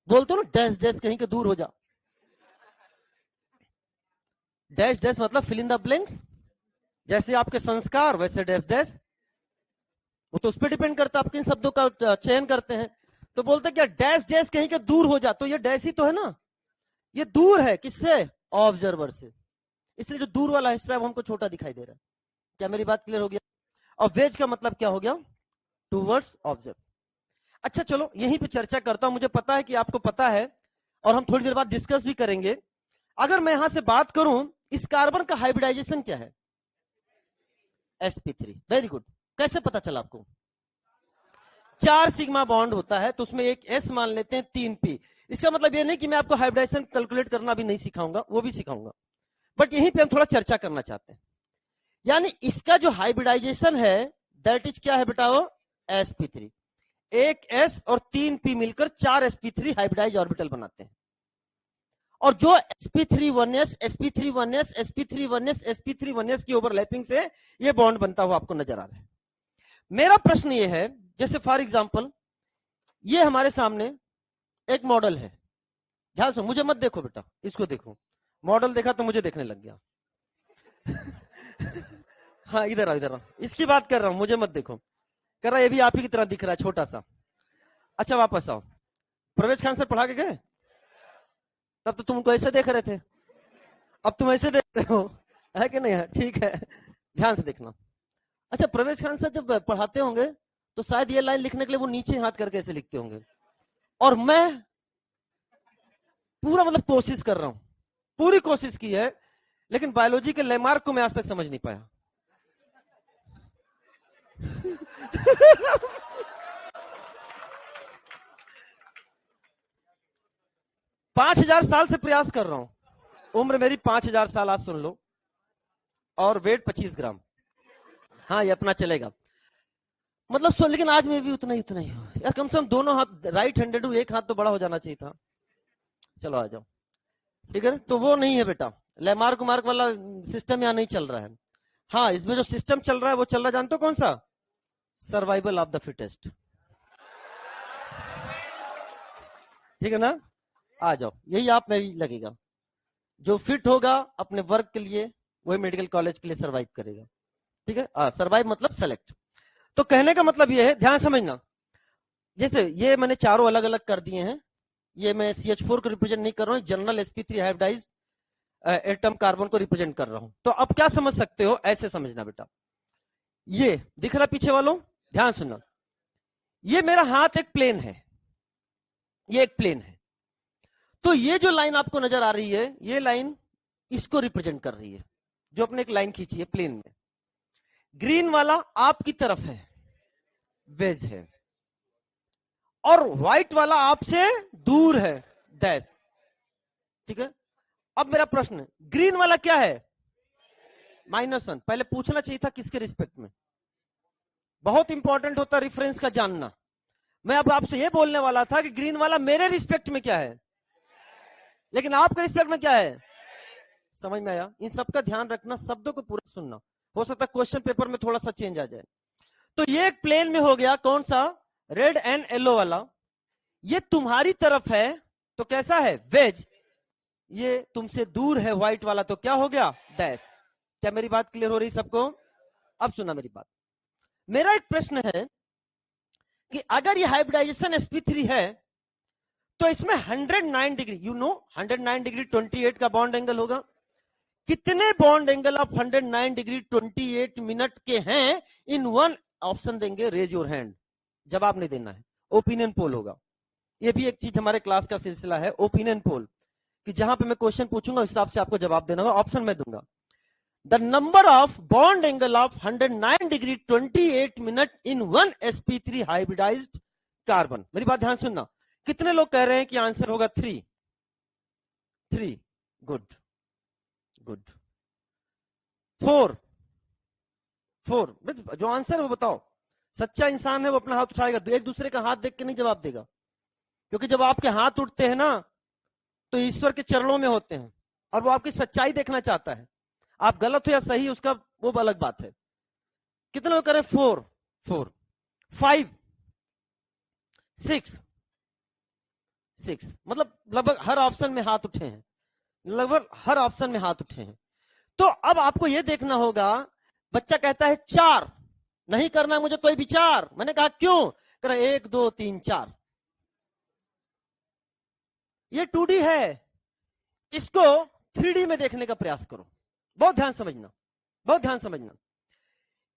बोलते हो ना डैश डैश, कहीं के दूर हो जा। डैश डैश मतलब फिल इन द ब्लैंक्स। जैसे आपके संस्कार वैसे डैश डैश, वो तो उस पर डिपेंड करता है आप किन शब्दों का चयन करते हैं। तो बोलते क्या? डैश डैश कहीं के दूर हो जा, तो ये डैश ही तो है ना, ये दूर है किससे? ऑब्जर्वर से। इसलिए जो दूर वाला हिस्सा है वो हमको छोटा दिखाई दे रहा है। क्या मेरी बात क्लियर हो गया? और वेज का मतलब क्या हो गया? Towards observe. अच्छा चलो यहीं पे चर्चा करता हूं, मुझे पता है कि आपको पता है, और हम थोड़ी देर बाद डिस्कस भी करेंगे। अगर मैं यहां से बात करूं, इस कार्बन का हाइब्रिडाइजेशन क्या है? sp3। Very good. कैसे पता चला आपको? 4 सिग्मा बॉन्ड होता है, तो उसमें एक s मान लेते हैं, 3 p। इसका मतलब ये नहीं कि मैं आपको हाइब्रिडाइजेशन कैलकुलेट करना भी नहीं सिखाऊंगा, वो भी सिखाऊंगा, बट यहीं पे हम थोड़ा चर्चा करना चाहते हैं। यानी इसका जो हाइब्रिडाइजेशन है दैट इज क्या है बेटा? वो sp3। एक s और 3 p मिलकर 4 sp3 हाइब्रिडाइज ऑर्बिटल बनाते हैं। और जो sp3 1s, sp3 1s, sp3 1s, sp3 1s की ओवरलैपिंग से ये बॉन्ड बनता हुआ आपको नजर आ रहा है। मेरा प्रश्न ये है, जैसे फॉर एग्जांपल ये हमारे सामने एक मॉडल है, ध्यान से, मुझे मत देखो बेटा, इसको देखो। मॉडल देखा तो मुझे देखने लग गया। हाँ इधर आओ इधर आओ, इसकी बात कर रहा हूं, मुझे मत देखो। कर रहा ये भी आप ही की तरह दिख रहा है, छोटा सा। अच्छा वापस आओ। परवेज खान सर पढ़ा के गए? तब तो तुम उनको ऐसे देख रहे थे, अब तुम ऐसे देख रहे हो, है कि नहीं है? ठीक है, ध्यान से देखना। अच्छा परवेज खान सर जब पढ़ाते होंगे तो शायद ये लाइन लिखने के लिए वो नीचे हाथ करके ऐसे लिखते होंगे, और मैं पूरा मतलब कोशिश कर रहा हूं, पूरी कोशिश की है, लेकिन बायोलॉजी के लैंडमार्क को मैं आज तक समझ नहीं पाया। 5000 साल से प्रयास कर रहा हूं, उम्र मेरी 5000 साल, आज सुन लो, और वेट 25 ग्राम। हाँ ये अपना चलेगा, मतलब सुन, लेकिन आज में भी उतना ही हो यार, कम से कम दोनों हाथ राइट हैंडेड हूं, एक हाथ तो बड़ा हो जाना चाहिए था। चलो आ जाओ, ठीक है, तो वो नहीं है बेटा, लैमार्क मार्क वाला सिस्टम यहाँ नहीं चल रहा है। हाँ इसमें जो सिस्टम चल रहा है वो चल रहा है, जानते हो कौन सा? सर्वाइवल ऑफ द फिटेस्ट, ठीक है ना? आ जाओ, यही आप में भी लगेगा, जो फिट होगा अपने वर्क के लिए वही मेडिकल कॉलेज के लिए सर्वाइव करेगा, ठीक है? सर्वाइव मतलब सेलेक्ट। तो कहने का मतलब ये है, ध्यान समझना, जैसे ये मैंने चारों अलग अलग कर दिए हैं, ये मैं CH4 को रिप्रेजेंट नहीं कर रहा हूँ, general sp3 hybridized atom carbon को रिप्रेजेंट कर रहा हूं। तो अब क्या समझ सकते हो, ऐसे समझना बेटा, ये दिख रहा पीछे वालों, ध्यान सुनना, ये मेरा हाथ एक प्लेन है, ये एक प्लेन है, तो ये जो लाइन आपको नजर आ रही है, ये लाइन इसको रिप्रेजेंट कर रही है, जो अपने एक लाइन खींची है प्लेन में। ग्रीन वाला आपकी तरफ है, वेज है, और व्हाइट वाला आपसे दूर है, डैश, ठीक है? अब मेरा प्रश्न, ग्रीन वाला क्या है? -1। पहले पूछना चाहिए था किसके रिस्पेक्ट में, बहुत इंपॉर्टेंट होता रेफरेंस का जानना। मैं अब आपसे ये बोलने वाला था कि ग्रीन वाला मेरे रिस्पेक्ट में क्या है, लेकिन आपके रिस्पेक्ट में क्या है? समझ में आया? इन सबका ध्यान रखना, शब्दों को पूरा सुनना, हो सकता है क्वेश्चन पेपर में थोड़ा सा चेंज आ जाए। तो ये एक प्लेन में हो गया, कौन सा? रेड एंड येलो वाला। ये तुम्हारी तरफ है तो कैसा है? वेज। ये तुमसे दूर है व्हाइट वाला, तो क्या हो गया? डैश। क्या मेरी बात क्लियर हो रही सबको? अब सुना मेरी बात। मेरा एक प्रश्न है कि अगर ये हाइब्रिडाइजेशन sp3 है तो इसमें 109 डिग्री, यू नो 109 डिग्री 28 का बॉन्ड एंगल होगा। कितने बॉन्ड एंगल आप 109 डिग्री 28 मिनट के हैं इन वन? ऑप्शन देंगे, रेज योर हैंड, जवाब नहीं देना है, ओपिनियन पोल होगा। ये भी एक चीज हमारे क्लास का सिलसिला है, ओपिनियन पोल, कि जहां पे मैं क्वेश्चन पूछूंगा उस हिसाब से आपको जवाब देना होगा, ऑप्शन मैं दूंगा। The number of bond angle of 109 degree 28 minute in one sp3 hybridised carbon. मेरी बात ध्यान सुनना, कितने लोग कह रहे हैं कि आंसर होगा 3? 3, गुड गुड। 4, 4, जो आंसर है वो बताओ। सच्चा इंसान है वो अपना हाथ उठाएगा, एक दूसरे का हाथ देख के नहीं जवाब देगा, क्योंकि जब आपके हाथ उठते हैं ना तो ईश्वर के चरणों में होते हैं, और वो आपकी सच्चाई देखना चाहता है। आप गलत हो या सही उसका वो अलग बात है। कितने लोग करें? 4, 4, 5, 6, 6, मतलब लगभग हर ऑप्शन में हाथ उठे हैं, लगभग हर ऑप्शन में हाथ उठे हैं। तो अब आपको यह देखना होगा, बच्चा कहता है 4, नहीं करना है मुझे कोई विचार। मैंने कहा क्यों? कह रहा 1 2 3 4। ये 2D है, इसको 3D में देखने का प्रयास करो। बहुत ध्यान समझना, बहुत ध्यान समझना।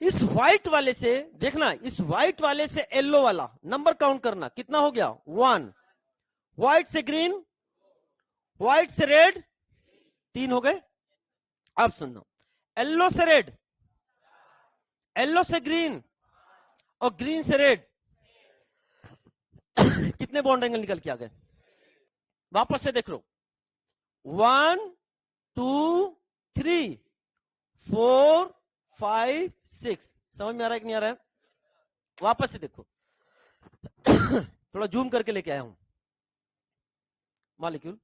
इस व्हाइट वाले से देखना, इस व्हाइट वाले से येलो वाला नंबर काउंट करना, कितना हो गया? 1। व्हाइट से ग्रीन, व्हाइट से रेड, 3 हो गए। अब सुनो, येलो से रेड, येलो से ग्रीन, और ग्रीन से रेड, कितने बॉन्ड एंगल निकल के आ गए? वापस से देख लो, 1 2 3 4 5 6। समझ में आ रहा है कि नहीं आ रहा है? वापस से देखो, थोड़ा जूम करके लेके आया हूं मॉलिक्यूल।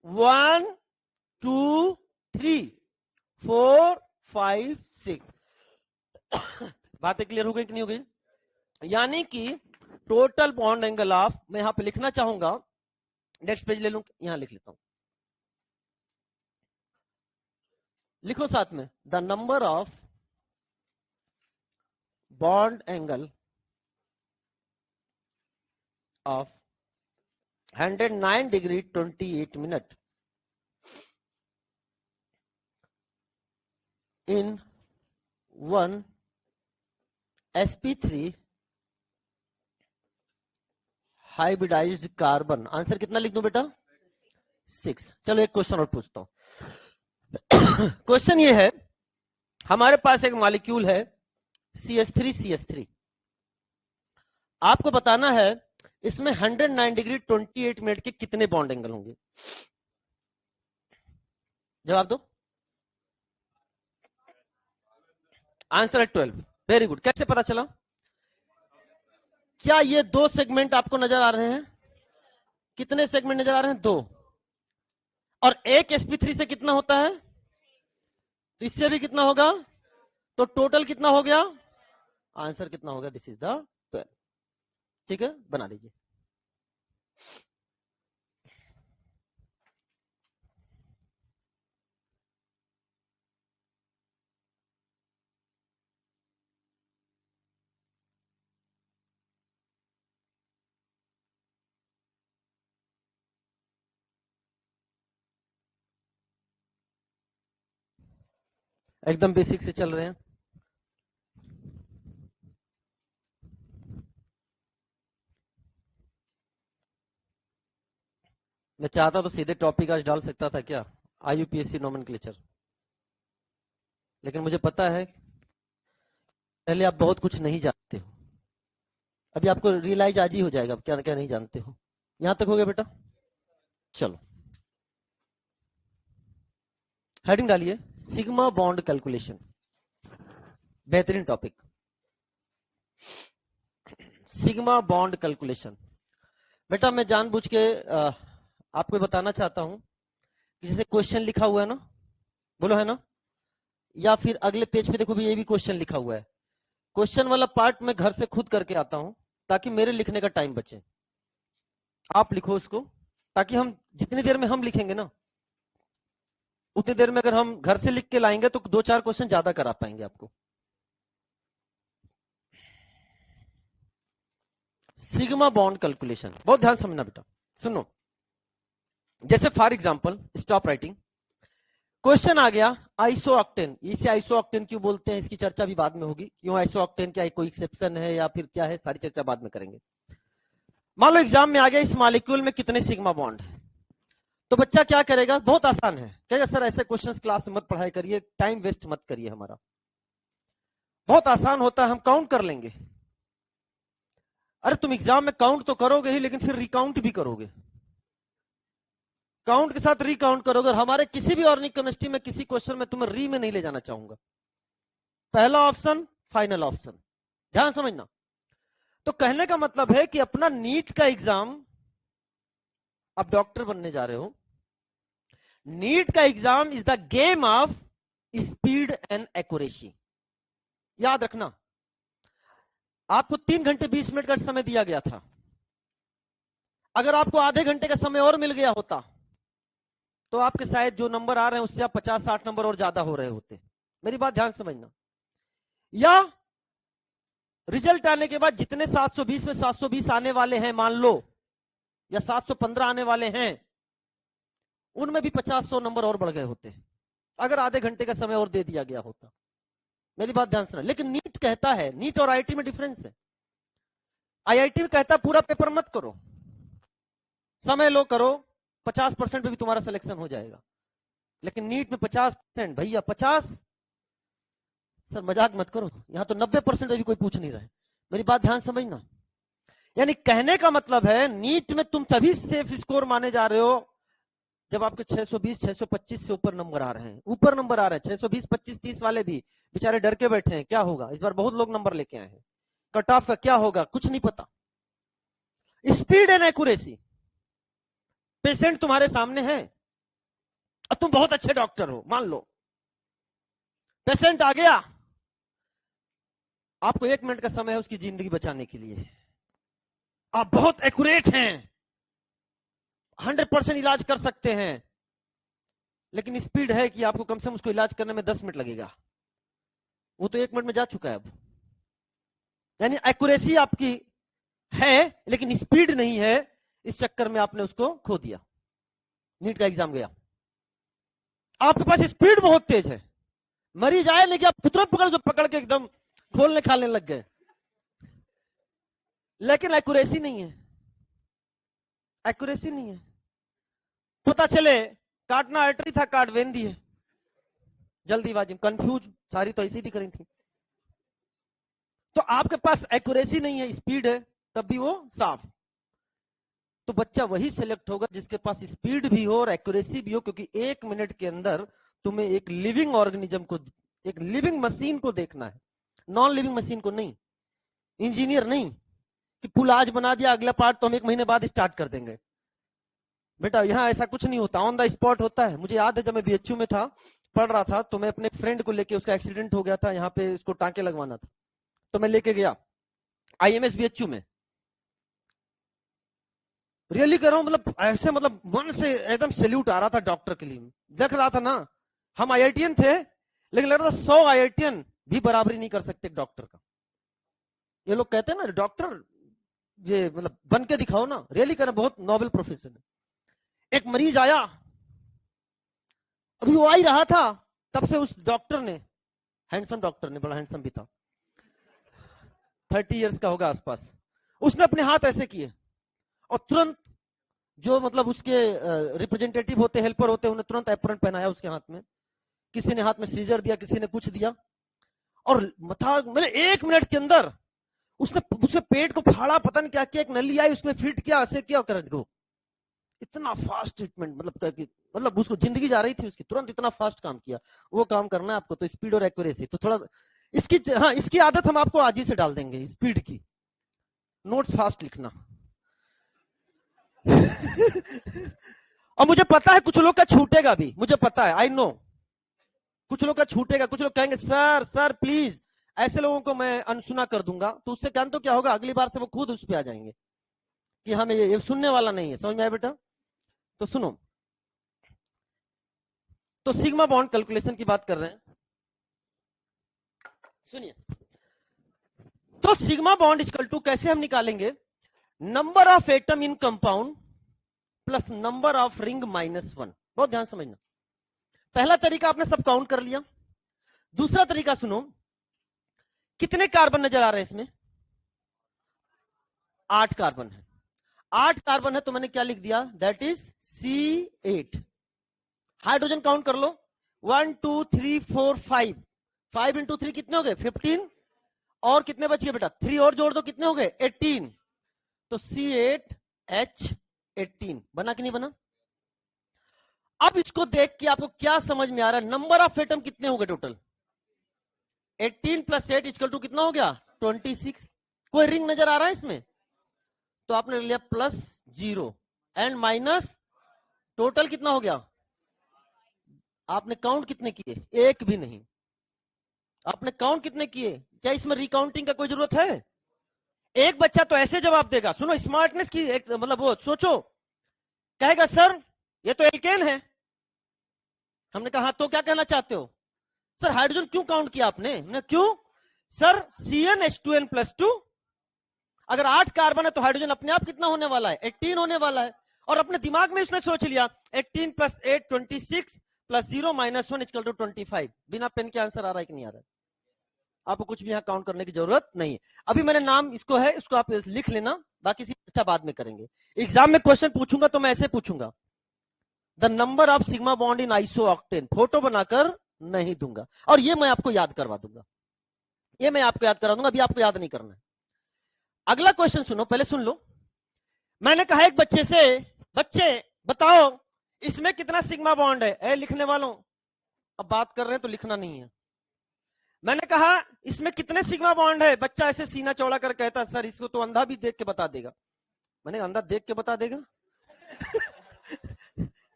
1 2 3 4 5 6। बातें क्लियर हो गई कि नहीं हो गई? यानी कि टोटल बॉन्ड एंगल ऑफ, मैं यहां पे लिखना चाहूंगा, नेक्स्ट पेज ले लूं, यहां लिख लेता हूं। लिखो साथ में, the number of bond angle of 109 degree 28 minute in one sp3 hybridised carbon. Answer कितना लिख दूं बेटा? 6। चलो एक क्वेश्चन और पूछता हूं। क्वेश्चन ये है, हमारे पास एक मॉलिक्यूल है CH3 आपको बताना है इसमें 109 डिग्री 28 मिनट के कितने बॉन्ड एंगल होंगे। जवाब दो। आंसर है 12। Very good. कैसे पता चला? क्या ये दो सेगमेंट आपको नजर आ रहे हैं? कितने सेगमेंट नजर आ रहे हैं? 2। और एक sp3 से कितना होता है? तो इससे भी कितना होगा? तो टोटल कितना हो गया? आंसर कितना होगा? This is the 12। ठीक है, बना लीजिए। एकदम बेसिक से चल रहे हैं। मैं चाहता तो सीधे टॉपिक आज डाल सकता था क्या, IUPAC नोमेनक्लेचर, लेकिन मुझे पता है पहले आप बहुत कुछ नहीं जानते हो। अभी आपको रियलाइज आज ही हो जाएगा क्या क्या नहीं जानते हो। यहां तक हो गया बेटा? चलो हेडिंग डालिए, सिग्मा बॉन्ड कैलकुलेशन। बेहतरीन टॉपिक, सिग्मा बॉन्ड कैलकुलेशन। बेटा मैं जानबूझ के आपको बताना चाहता हूं कि जैसे क्वेश्चन लिखा हुआ है ना, बोलो है ना, या फिर अगले पेज पे देखो भी ये भी क्वेश्चन लिखा हुआ है। क्वेश्चन वाला पार्ट मैं घर से खुद करके आता हूं ताकि मेरे लिखने का टाइम बचे। आप लिखो उसको, ताकि हम जितनी देर में हम लिखेंगे ना उतनी देर में अगर हम घर से लिख के लाएंगे तो 2-4 क्वेश्चन ज्यादा करा पाएंगे आपको। सिग्मा बॉन्ड कैलकुलेशन बहुत ध्यान समझना बेटा, सुनो। जैसे for example, stop writing. Question आ गया आइसो ऑक्टेन। इसे आइसो ऑक्टेन क्यों बोलते हैं इसकी चर्चा भी बाद में होगी, क्यों आइसो ऑक्टेन, क्या कोई एक्सेप्शन है या फिर क्या है, सारी चर्चा बाद में करेंगे। मान लो एग्जाम में आ गया इस मॉलिक्यूल में कितने सिग्मा बॉन्ड है, तो बच्चा क्या करेगा? बहुत आसान है, कहेगा सर ऐसे क्वेश्चंस क्लास में मत पढ़ाई करिए, टाइम वेस्ट मत करिए हमारा। बहुत आसान होता है, हम काउंट कर लेंगे। अरे तुम एग्जाम में काउंट तो करोगे ही, लेकिन फिर रिकाउंट भी करोगे। काउंट के साथ रिकाउंट करोगे। हमारे किसी भी ऑर्गेनिक केमिस्ट्री में किसी क्वेश्चन में तुम्हें री में नहीं ले जाना चाहूंगा। पहला ऑप्शन फाइनल ऑप्शन, ध्यान समझना। तो कहने का मतलब है कि अपना नीट का एग्जाम, अब डॉक्टर बनने जा रहे हो, नीट का exam is the game of speed and accuracy. याद रखना, आपको 3 घंटे 20 मिनट का समय दिया गया था। अगर आपको आधे घंटे का समय और मिल गया होता तो आपके शायद जो नंबर आ रहे हैं उससे आप 50-60 नंबर और ज्यादा हो रहे होते। मेरी बात ध्यान समझना। या रिजल्ट आने के बाद जितने 720 में 720 आने वाले हैं मान लो, या 715 आने वाले हैं, उनमें भी 50-100 नंबर और बढ़ गए होते अगर आधे घंटे का समय और दे दिया गया होता। मेरी बात ध्यान सुना। लेकिन नीट कहता है, नीट और आईआईटी में डिफरेंस है। आईआईटी में कहता है पूरा पेपर मत करो, समय लो करो, 50% पे भी तुम्हारा सिलेक्शन हो जाएगा। लेकिन नीट में 50% भैया 50, सर मजाक मत करो, यहां तो 90% भी कोई पूछ नहीं रहा है। मेरी बात ध्यान समझना। यानी कहने का मतलब है नीट में तुम तभी सेफ स्कोर माने जा रहे हो जब आपके 620 625 से ऊपर नंबर आ रहे हैं। ऊपर नंबर आ रहे हैं 620 25 30 वाले भी बेचारे डर के बैठे हैं, क्या होगा इस बार, बहुत लोग नंबर लेके आए हैं, कट ऑफ का क्या होगा कुछ नहीं पता। स्पीड एंड एक्यूरेसी, पेशेंट तुम्हारे सामने है और तुम बहुत अच्छे डॉक्टर हो, मान लो पेशेंट आ गया, आपको 1 मिनट का समय है उसकी जिंदगी बचाने के लिए, आप बहुत एक्यूरेट हैं, 100% इलाज कर सकते हैं, लेकिन स्पीड है कि आपको कम से कम उसको इलाज करने में 10 मिनट लगेगा, वो तो 1 मिनट में जा चुका है अब। यानी एक्यूरेसी आपकी है लेकिन स्पीड नहीं है, इस चक्कर में आपने उसको खो दिया। नीट का एग्जाम गया, आपके पास स्पीड बहुत तेज है, मरीज आए लेकिन आप तुरंत पकड़ के एकदम खोलने खालने लग गए, लेकिन एक्यूरेसी नहीं है, एक्यूरेसी नहीं है। पता चले काटना आर्टरी था, काट वेन दी है, जल्दीबाजी में कंफ्यूज, सारी तो ऐसी ही करी थी। तो आपके पास एक्यूरेसी नहीं है, स्पीड है, तब भी वो साफ। तो बच्चा वही सिलेक्ट होगा जिसके पास स्पीड भी हो और एक्यूरेसी भी हो, क्योंकि 1 मिनट के अंदर तुम्हें एक लिविंग ऑर्गेनिज्म को, एक लिविंग मशीन को देखना है, नॉन लिविंग मशीन को नहीं, इंजीनियर नहीं कि पुल आज बना दिया, अगला पार्ट तो हम 1 महीने बाद स्टार्ट कर देंगे। बेटा यहाँ ऐसा कुछ नहीं होता, ऑन द स्पॉट होता है। मुझे याद है जब मैं बीएचयू में था, पढ़ रहा था, तो मैं अपने फ्रेंड को लेके, उसका एक्सीडेंट हो गया था, यहाँ पे उसको टांके लगवाना था, तो मैं लेके गया IMS बीएचयू में। रियली कर रहा हूं, मतलब ऐसे, मतलब मन से एकदम सैल्यूट आ रहा था डॉक्टर के लिए। देख रहा था ना, हम IITian थे, लेकिन लग रहा था 100 IITian भी बराबरी नहीं कर सकते डॉक्टर का। ये लोग कहते हैं ना डॉक्टर, ये मतलब बन के दिखाओ ना, रियली कर, बहुत नोबल प्रोफेशन है। एक मरीज आया, अभी वो आ ही रहा था, तब से उस डॉक्टर ने, हैंडसम डॉक्टर ने, बड़ा हैंडसम भी था, 30 इयर्स का होगा आसपास, उसने अपने हाथ ऐसे किए और तुरंत जो मतलब उसके रिप्रेजेंटेटिव होते, हेल्पर होते, उन्हें तुरंत एप्रन पहनाया उसके हाथ में, किसी ने हाथ में सीजर दिया, किसी ने कुछ दिया, और मतलब 1 मिनट के अंदर उसने उसके पेट को फाड़ा, पता नहीं क्या किया, एक नली आई उसमें फिट किया, ऐसे किया, कर दो। इतना फास्ट ट्रीटमेंट, मतलब उसको जिंदगी जा रही थी उसकी, तुरंत इतना फास्ट काम किया। वो काम करना है आपको, तो स्पीड और एक्यूरेसी, तो थोड़ा इसकी, हाँ, इसकी आदत हम आपको आज ही से डाल देंगे, स्पीड की, नोट्स फास्ट लिखना। और मुझे पता है कुछ लोग का छूटेगा भी, मुझे पता है, आई नो, कुछ लोग का छूटेगा, कुछ लोग कहेंगे सर सर प्लीज, ऐसे लोगों को मैं अनसुना कर दूंगा, तो उससे क्या, तो क्या होगा, अगली बार से वो खुद उस पर आ जाएंगे कि हमें ये सुनने वाला नहीं है। समझ में आया बेटा? तो सुनो, तो सिग्मा बॉन्ड कैलकुलेशन की बात कर रहे हैं, सुनिए। तो सिग्मा बॉन्ड इक्वल टू कैसे हम निकालेंगे, number of atom in compound plus number of ring -1। बहुत ध्यान समझना, पहला तरीका आपने सब काउंट कर लिया। दूसरा तरीका सुनो, कितने कार्बन नजर आ रहे हैं इसमें, 8 कार्बन है, 8 कार्बन है, तो मैंने क्या लिख दिया, that is C8। Hydrogen count कर लो, 1 2 3 4 5, 5 इंटू 3 कितने हो गए, 15, और कितने बचिए बेटा, 3 और जोड़ दो, कितने हो गए, 18। तो C8H18 बना कि नहीं बना? अब इसको देख के आपको क्या समझ में आ रहा है, नंबर ऑफ एटम कितने हो गए टोटल, 18 + 8 इक्वल टू कितना हो गया, 26। कोई रिंग नजर आ रहा है इसमें, तो आपने लिया +0 एंड माइनस, टोटल कितना हो गया, आपने काउंट कितने किए, एक भी नहीं। आपने काउंट कितने किए, क्या इसमें रिकाउंटिंग का कोई जरूरत है? एक बच्चा तो ऐसे जवाब देगा, सुनो स्मार्टनेस की एक मतलब, वो सोचो, कहेगा सर ये तो एल्केन है। हमने कहा तो क्या कहना चाहते हो, सर हाइड्रोजन क्यों काउंट किया आपने? क्यों सर, CnH2n+2, अगर 8 कार्बन है तो हाइड्रोजन अपने आप कितना होने वाला है, 18 होने वाला है। और अपने दिमाग में उसने सोच लिया 18 + 8 26 + 0 - 1 = 25। बिना पेन के आंसर आ रहा है कि नहीं आ रहा है? आपको कुछ भी यहाँ काउंट करने की जरूरत नहीं है। अभी मैंने नाम इसको है, इसको आप लिख लेना, बाकी अच्छा बाद में करेंगे। एग्जाम में क्वेश्चन पूछूंगा तो मैं ऐसे पूछूंगा, the number of sigma bond in isooctane, photo बनाकर नहीं दूंगा, और ये मैं आपको याद करवा दूंगा, ये मैं आपको याद करा दूंगा, अभी आपको याद नहीं करना है। अगला क्वेश्चन सुनो, पहले सुन लो। मैंने कहा एक बच्चे से, बच्चे बताओ इसमें कितना सिग्मा बॉन्ड है, लिखने वालों अब बात कर रहे हैं तो लिखना नहीं है। मैंने कहा इसमें कितने सिग्मा बॉन्ड है, बच्चा ऐसे सीना चौड़ा कर कहता सर इसको तो अंधा भी देख के बता देगा। मैंने अंधा देख के बता देगा?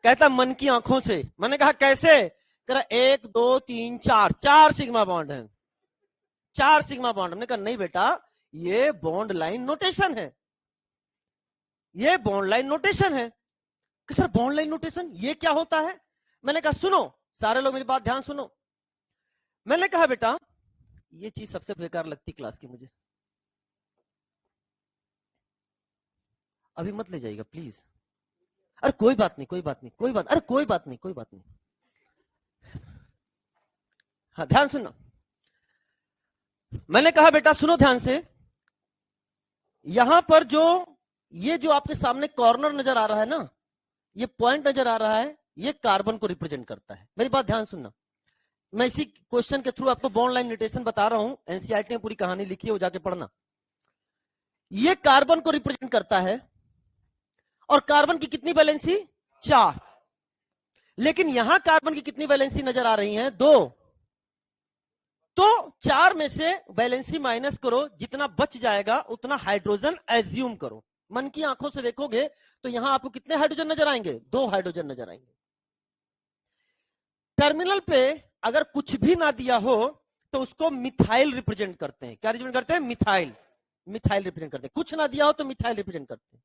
कहता मन की आंखों से। मैंने कहा कैसे? कह रहा 1 2 3 4, 4 सिग्मा बॉन्ड है, 4 सिग्मा बॉन्ड। हमने कहा नहीं बेटा, ये बॉन्ड लाइन नोटेशन है, ये बॉन्ड लाइन नोटेशन है। कि सर बॉन्ड लाइन नोटेशन ये क्या होता है? मैंने कहा सुनो, सारे लोग मेरी बात ध्यान सुनो। मैंने कहा बेटा ये चीज सबसे बेकार लगती क्लास की मुझे, अभी मत ले जाइएगा प्लीज। अरे कोई बात नहीं, कोई बात नहीं, कोई बात, अरे कोई बात नहीं, कोई बात नहीं। हाँ ध्यान सुनना। मैंने कहा बेटा सुनो ध्यान से, यहां पर ये जो आपके सामने कॉर्नर नजर आ रहा है ना, ये पॉइंट नजर आ रहा है, ये कार्बन को रिप्रेजेंट करता है। मेरी बात ध्यान सुनना, मैं इसी क्वेश्चन के थ्रू आपको बॉन्ड लाइन नोटेशन बता रहा हूं, एनसीईआरटी में पूरी कहानी लिखी है, वो जाके पढ़ना। ये कार्बन को रिप्रेजेंट करता है और कार्बन की कितनी वैलेंसी? 4। लेकिन यहां कार्बन की कितनी वैलेंसी नजर आ रही है? 2। तो 4 में से वैलेंसी माइनस करो, जितना बच जाएगा उतना हाइड्रोजन एज्यूम करो। मन की आंखों से देखोगे तो यहां आपको कितने हाइड्रोजन नजर आएंगे? 2 हाइड्रोजन नजर आएंगे। टर्मिनल पे अगर कुछ भी ना दिया हो तो उसको मिथाइल रिप्रेजेंट करते हैं। क्या रिप्रेजेंट करते हैं? मिथाइल। मिथाइल रिप्रेजेंट करते हैं। कुछ ना दिया हो तो मिथाइल रिप्रेजेंट करते हैं।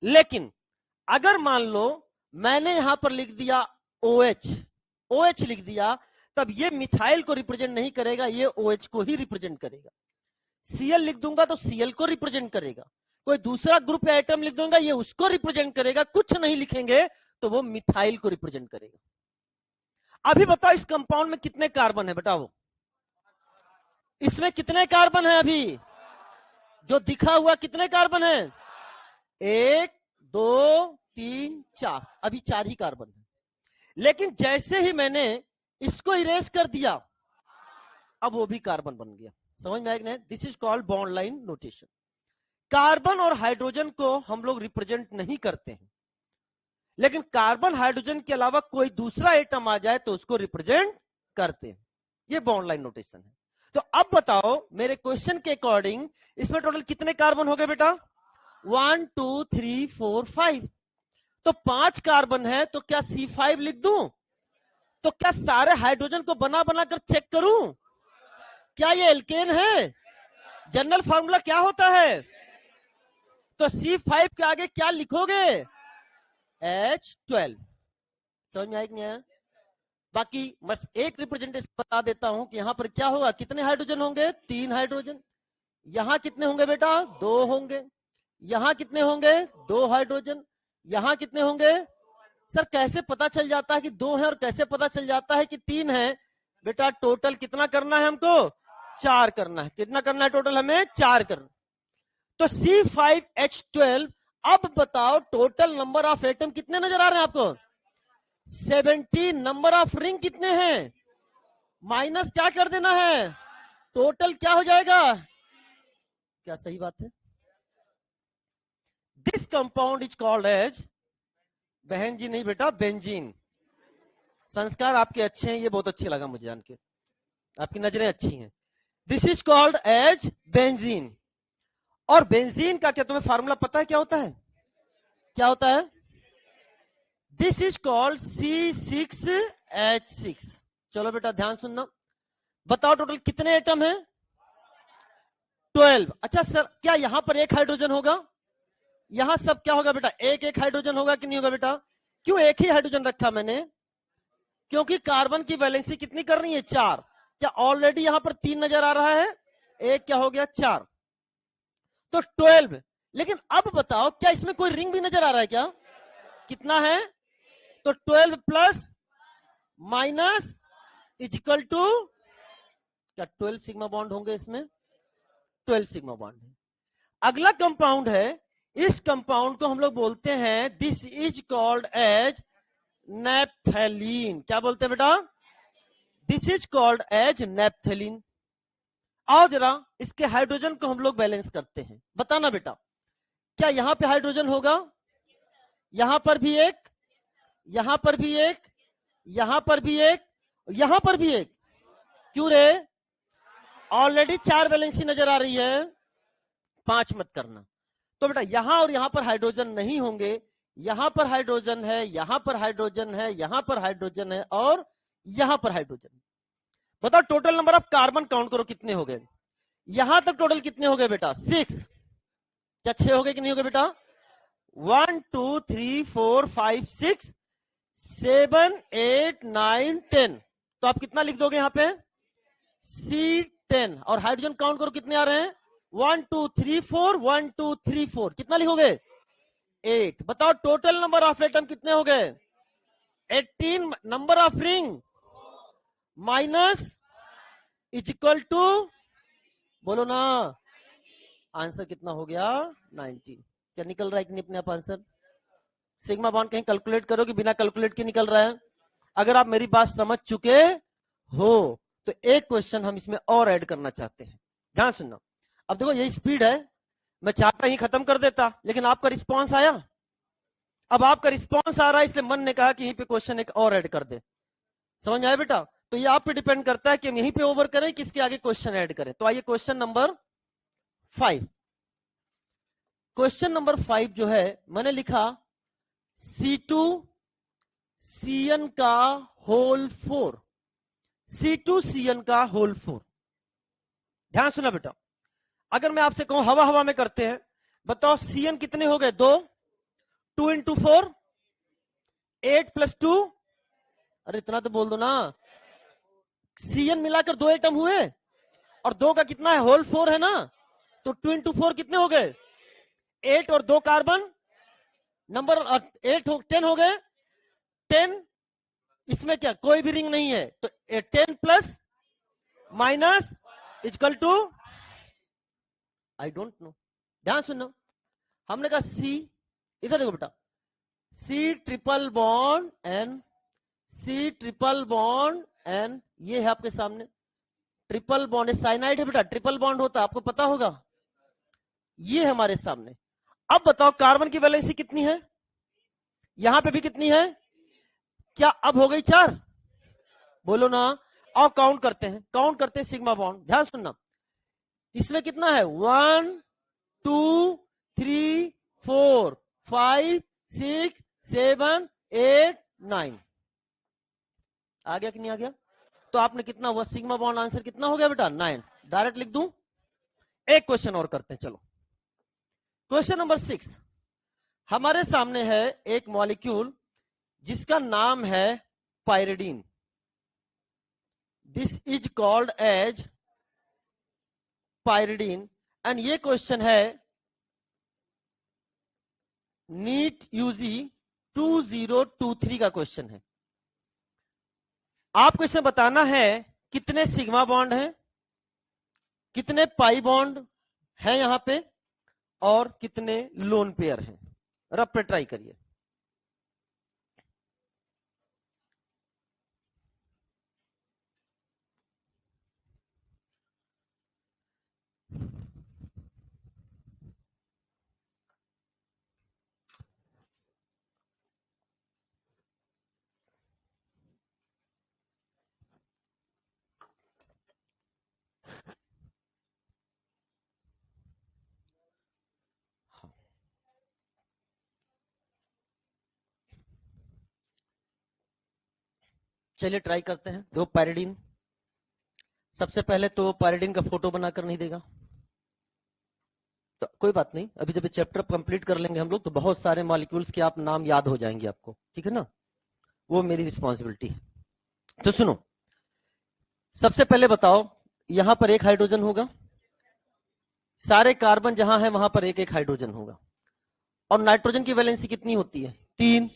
लेकिन अगर मान लो मैंने यहां पर लिख दिया OH, OH लिख दिया, तब ये मिथाइल को रिप्रेजेंट नहीं करेगा, ये OH को ही रिप्रेजेंट करेगा। Cl लिख दूंगा तो Cl को रिप्रेजेंट करेगा। कोई दूसरा ग्रुप या आइटम लिख दूंगा, ये उसको रिप्रेजेंट करेगा। कुछ नहीं लिखेंगे तो वो मिथाइल को रिप्रेजेंट करेगा। अभी बताओ इस कंपाउंड में कितने कार्बन है? बताओ इसमें कितने कार्बन है? अभी जो दिखा हुआ कितने कार्बन है? 1 2 3 4, अभी 4 ही कार्बन है। लेकिन जैसे ही मैंने इसको इरेज कर दिया, अब वो भी कार्बन बन गया। समझ में आएगा? This is called bond line notation. Carbon और हाइड्रोजन को हम लोग रिप्रेजेंट नहीं करते हैं, लेकिन कार्बन हाइड्रोजन के अलावा कोई दूसरा एटम आ जाए तो उसको रिप्रेजेंट करते हैं। ये बॉन्ड लाइन नोटेशन है। तो अब बताओ मेरे क्वेश्चन के अकॉर्डिंग इसमें टोटल कितने कार्बन हो गए बेटा? 1 2 3 4 5। तो 5 कार्बन है, तो क्या C5 लिख दूं? तो क्या सारे हाइड्रोजन को बना बनाकर चेक करूं? क्या ये एल्केन है? जनरल फार्मूला क्या होता है? तो C5 के आगे क्या लिखोगे? H12। समझ में आएगा नहीं? बाकी बस एक रिप्रेजेंटेशन बता देता हूं कि यहां पर क्या होगा, कितने हाइड्रोजन होंगे? 3 हाइड्रोजन। यहां कितने होंगे बेटा? 2 होंगे। यहां कितने होंगे? 2 हाइड्रोजन। यहां कितने होंगे? सर कैसे पता चल जाता है कि 2 है और कैसे पता चल जाता है कि 3 है? बेटा टोटल कितना करना है हमको? 4 करना है। कितना करना है टोटल? हमें 4 करना। तो C5H12। अब बताओ टोटल नंबर ऑफ एटम कितने नजर आ रहे हैं आपको? 70। नंबर ऑफ रिंग कितने हैं? माइनस क्या कर देना है? टोटल क्या हो जाएगा? क्या सही बात है? This compound is called as, बहन जी नहीं बेटा, बेंजीन। संस्कार आपके अच्छे हैं, ये बहुत अच्छे लगा मुझे जान के, आपकी नजरें अच्छी हैं। This is called as benzene. और बेंजीन का क्या तुम्हें फार्मूला पता है क्या होता है? क्या होता है? This is called C6H6। चलो बेटा ध्यान सुनना, बताओ टोटल कितने एटम है? 12। अच्छा सर क्या यहां पर एक हाइड्रोजन होगा? यहां सब क्या होगा बेटा? एक एक हाइड्रोजन होगा कि नहीं होगा बेटा? क्यों एक ही हाइड्रोजन रखा मैंने? क्योंकि कार्बन की वैलेंसी कितनी कर रही है? 4। क्या ऑलरेडी यहां पर 3 नजर आ रहा है? एक क्या हो गया? 4। तो 12। लेकिन अब बताओ क्या इसमें कोई रिंग भी नजर आ रहा है क्या? कितना है? तो 12 plus minus is equal to क्या? 12 सिग्मा बॉन्ड होंगे इसमें? 12 सिग्मा बॉन्ड है। अगला कंपाउंड है, इस कंपाउंड को हम लोग बोलते हैं, this is called as naphthalene. क्या बोलते हैं बेटा? This is called as naphthalene. आओ जरा इसके हाइड्रोजन को हम लोग बैलेंस करते हैं। बताना बेटा क्या यहां पे हाइड्रोजन होगा? यहां पर भी एक, यहां पर भी एक, यहां पर भी एक, यहां पर भी एक। क्यों रे? ऑलरेडी 4 वैलेंसी नजर आ रही है, 5 मत करना। तो बेटा यहां और यहां पर हाइड्रोजन नहीं होंगे, यहां पर हाइड्रोजन है, यहां पर हाइड्रोजन है, यहां पर हाइड्रोजन है और यहां पर हाइड्रोजन। बताओ total number of carbon count करो कितने हो गए? यहां तक टोटल कितने हो गए बेटा? 6। क्या 6 हो गए कि नहीं हो गए बेटा? 1 2 3 4 5 6। 7 8 9 10, तो आप कितना लिख दोगे यहां पे? C10। और हाइड्रोजन काउंट करो कितने आ रहे हैं? 1 2 3 4, 1 2 3 4, कितना लिखोगे? 8। बताओ टोटल नंबर ऑफ एटम कितने हो गए? 18। Number of ring minus is equal to, बोलो ना, आंसर कितना हो गया? 19। क्या निकल रहा है कि नहीं अपने आप आंसर? सिग्मा बॉन्ड कहीं कैलकुलेट करो कि बिना कैलकुलेट के निकल रहा है? अगर आप मेरी बात समझ चुके हो तो एक क्वेश्चन हम इसमें और ऐड करना चाहते हैं, ध्यान सुनना। अब देखो ये स्पीड है, मैं चाहता ही खत्म कर देता, लेकिन आपका रिस्पॉन्स आया। अब आपका रिस्पॉन्स आ रहा है, इसलिए मन ने कहा कि यहीं पे क्वेश्चन एक और ऐड कर दे। समझ आया बेटा? तो ये आप पे डिपेंड करता है कि हम यहीं पे ओवर करें, किसके आगे क्वेश्चन ऐड करें। तो आइए क्वेश्चन नंबर 5। क्वेश्चन नंबर 5 जो है मैंने लिखा C2CN का होल 4, C2CN का होल 4। ध्यान सुना बेटा, अगर मैं आपसे कहूं हवा हवा में करते हैं, बताओ CN कितने हो गए? 2, 2 इंटू 4, 8 प्लस 2, अरे इतना तो बोल दो ना। CN मिलाकर 2 एटम हुए, और 2 का कितना है? होल 4 है ना, तो 2 इंटू 4 कितने हो गए? 8 और 2 कार्बन, नंबर 8 10 हो गए। 10, इसमें क्या कोई भी रिंग नहीं है, तो 10 plus minus equal to, I don't know. ध्यान सुनो, हमने कहा C, इधर देखो बेटा, C triple bond N, C triple bond N, ये है आपके सामने ट्रिपल बॉन्ड, साइनाइड है बेटा, ट्रिपल बॉन्ड होता है, आपको पता होगा। ये है हमारे सामने। अब बताओ कार्बन की वैलेंसी कितनी है? यहां पे भी कितनी है? क्या अब हो गई 4? बोलो ना। और काउंट करते हैं सिग्मा बॉन्ड। ध्यान सुनना, इसमें कितना है? 1 2 3 4 5 6 7 8 9। आ गया कि नहीं आ गया? तो आपने कितना हुआ सिग्मा बॉन्ड? आंसर कितना हो गया बेटा? 9। डायरेक्ट लिख दूं? एक क्वेश्चन और करते हैं, चलो। क्वेश्चन नंबर 6, हमारे सामने है एक मॉलिक्यूल जिसका नाम है pyridine. This is called as pyridine, and ये क्वेश्चन है नीट यूजी 2023 का क्वेश्चन है। आपको इसमें बताना है कितने सिग्मा बॉन्ड हैं, कितने पाई बॉन्ड हैं यहां पे, और कितने लोन पेयर हैं। रफ पे ट्राई करिए। चलिए ट्राई करते हैं। दो पायरिडीन, सबसे पहले तो पायरिडीन का फोटो बनाकर नहीं देगा, तो कोई बात नहीं, अभी जब चैप्टर कंप्लीट कर लेंगे हम लोग तो बहुत सारे मॉलिक्यूल्स के आप नाम याद हो जाएंगे आपको, ठीक है ना, वो मेरी रिस्पॉन्सिबिलिटी है। तो सुनो, सबसे पहले बताओ, यहां पर एक हाइड्रोजन होगा, सारे कार्बन जहां है वहां पर एक एक हाइड्रोजन होगा, और नाइट्रोजन की वैलेंसी कितनी होती है? 3।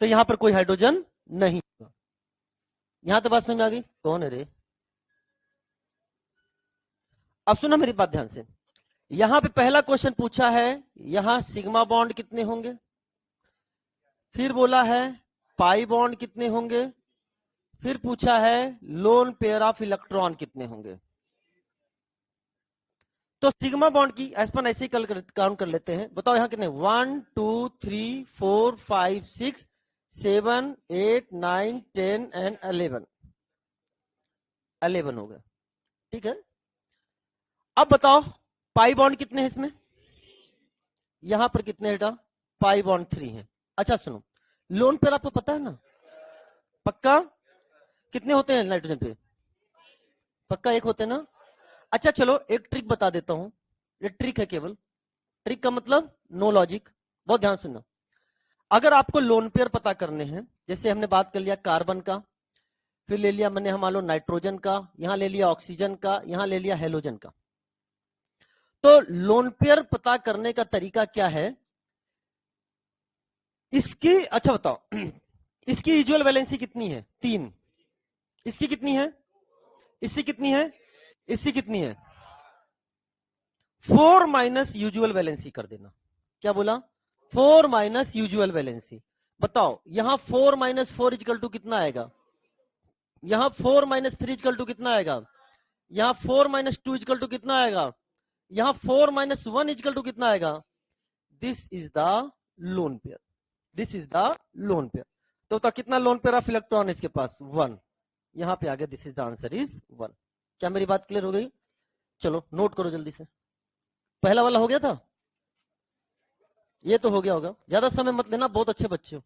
तो यहां पर कोई हाइड्रोजन नहीं होगा। यहां तो बात समझ आ गई? कौन है रे? अब सुनो मेरी बात ध्यान से, यहां पे पहला क्वेश्चन पूछा है यहां सिग्मा बॉन्ड कितने होंगे, फिर बोला है पाई बॉन्ड कितने होंगे, फिर पूछा है लोन पेयर ऑफ इलेक्ट्रॉन कितने होंगे। तो सिग्मा बॉन्ड की एस्पन ऐसे ही काउंट कर लेते हैं। बताओ यहां कितने? 1 2 3 4 5 6 7 8 9 10 एंड 11। 11 हो गया, ठीक है। अब बताओ पाई बॉन्ड कितने हैं इसमें? यहां पर कितने बेटा? पाई बॉन्ड 3 है। अच्छा सुनो, लोन पेयर आपको पता है ना? पक्का? कितने होते हैं नाइट्रोजन पे? पक्का एक होते हैं ना? अच्छा चलो एक ट्रिक बता देता हूं, ये ट्रिक है केवल, ट्रिक का मतलब नो लॉजिक, बहुत ध्यान सुनना। अगर आपको लोन पेयर पता करने हैं, जैसे हमने बात कर लिया कार्बन का, फिर ले लिया मैंने मान लो नाइट्रोजन का, यहां ले लिया ऑक्सीजन का, यहां ले लिया हेलोजन का, तो लोन पेयर पता करने का तरीका क्या है? इसकी, अच्छा बताओ, इसकी यूजुअल वैलेंसी कितनी है? 3। इसकी कितनी है? इसकी कितनी है? इसकी कितनी है? 4 माइनस यूजुअल वैलेंसी कर देना। क्या बोला? 4 माइनस यूजुअल वैलेंसी। बताओ यहां 4 माइनस 4 इजकल टू कितना आएगा? यहां 4 माइनस 3 इजकल टू कितना आएगा? यहां 4 माइनस 2 इजकल टू कितना आएगा? यहां 4 माइनस 1 इजकल टू कितना आएगा? This is the lone pair. This is the lone pair. तो कितना लोन पेयर ऑफ इलेक्ट्रॉन इसके पास? 1। यहां पे आ गया, this is the answer is 1। क्या मेरी बात क्लियर हो गई? चलो नोट करो जल्दी से। पहला वाला हो गया था, ये तो हो गया होगा। ज्यादा समय मत लेना, बहुत अच्छे बच्चे हो।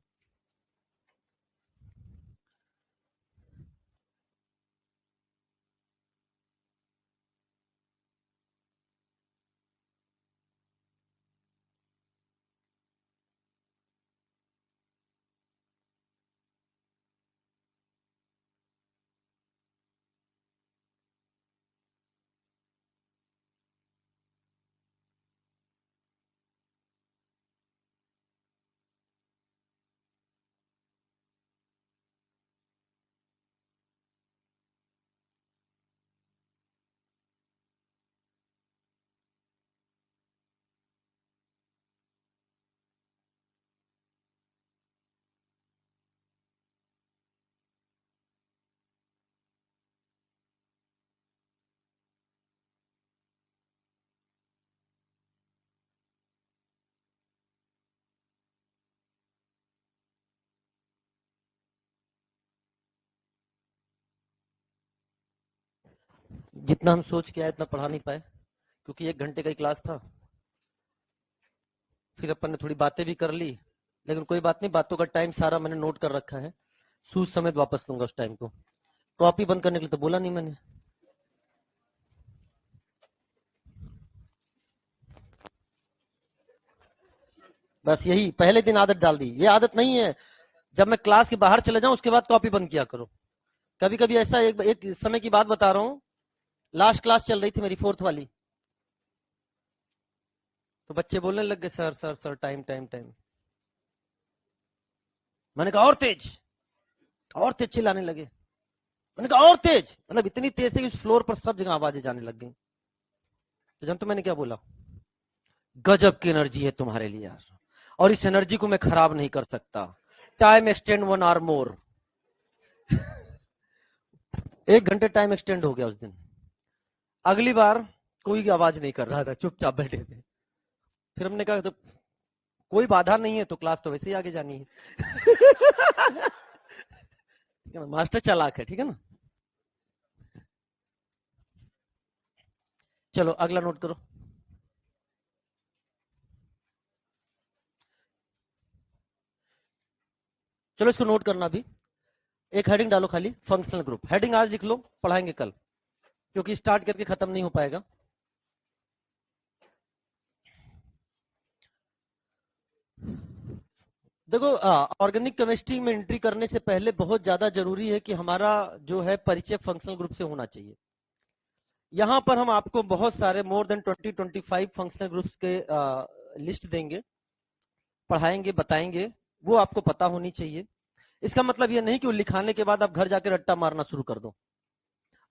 जितना हम सोच के आए इतना पढ़ा नहीं पाए, क्योंकि 1 घंटे का ही क्लास था। फिर अपन ने थोड़ी बातें भी कर ली, लेकिन कोई बात नहीं, बातों का टाइम सारा मैंने नोट कर रखा है। सूज समेत वापस लूंगा उस टाइम को। कॉपी बंद करने के लिए तो बोला नहीं मैंने। बस यही पहले दिन आदत डाल दी, ये आदत नहीं है। जब मैं क्लास के बाहर चले जाऊं उसके बाद कॉपी बंद किया करो। कभी कभी ऐसा, एक समय की बात बता रहा हूं, लास्ट क्लास चल रही थी मेरी 4th वाली, तो बच्चे बोलने लग गए sir sir sir time time time. मैंने कहा और तेज चिल्लाने लगे। मैंने कहा और तेज, मतलब इतनी तेज थी कि फ्लोर पर सब जगह आवाजें जाने लग गई। तो जानते मैंने क्या बोला? गजब की एनर्जी है तुम्हारे लिए यार, और इस एनर्जी को मैं खराब नहीं कर सकता। टाइम एक्सटेंड 1 आवर मोर। 1 घंटे टाइम एक्सटेंड हो गया उस दिन। अगली बार कोई आवाज नहीं कर रहा था, चुपचाप बैठे थे। फिर हमने कहा तो कोई बाधा नहीं है, तो क्लास तो वैसे ही आगे जानी है। मास्टर चालाक है, ठीक है ना। चलो अगला नोट करो। चलो इसको नोट करना भी। एक हेडिंग डालो खाली, फंक्शनल ग्रुप। हेडिंग आज लिख लो, पढ़ाएंगे कल, क्योंकि स्टार्ट करके खत्म नहीं हो पाएगा। देखो, ऑर्गेनिक केमिस्ट्री में एंट्री करने से पहले बहुत ज्यादा जरूरी है कि हमारा जो है परिचय फंक्शनल ग्रुप से होना चाहिए। यहां पर हम आपको बहुत सारे मोर देन 20-25 फंक्शनल ग्रुप्स के लिस्ट देंगे, पढ़ाएंगे, बताएंगे, वो आपको पता होनी चाहिए। इसका मतलब ये नहीं कि वो लिखाने के बाद आप घर जाकर रट्टा मारना शुरू कर दो।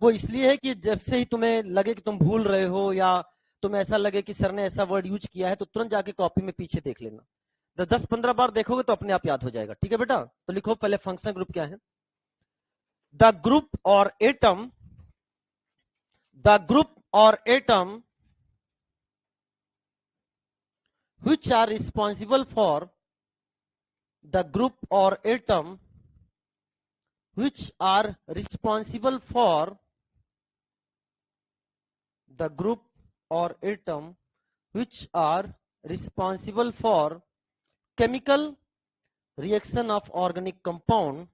वो इसलिए है कि जब से ही तुम्हें लगे कि तुम भूल रहे हो, या तुम्हें ऐसा लगे कि सर ने ऐसा वर्ड यूज किया है, तो तुरंत जाके कॉपी में पीछे देख लेना। 10-15 बार देखोगे तो अपने आप याद हो जाएगा। ठीक है बेटा, तो लिखो पहले फंक्शनल ग्रुप क्या है। द ग्रुप और एटम, द ग्रुप और atom which are responsible for, the group or atom which are responsible for, the group or atom which are responsible for chemical reaction of organic compound,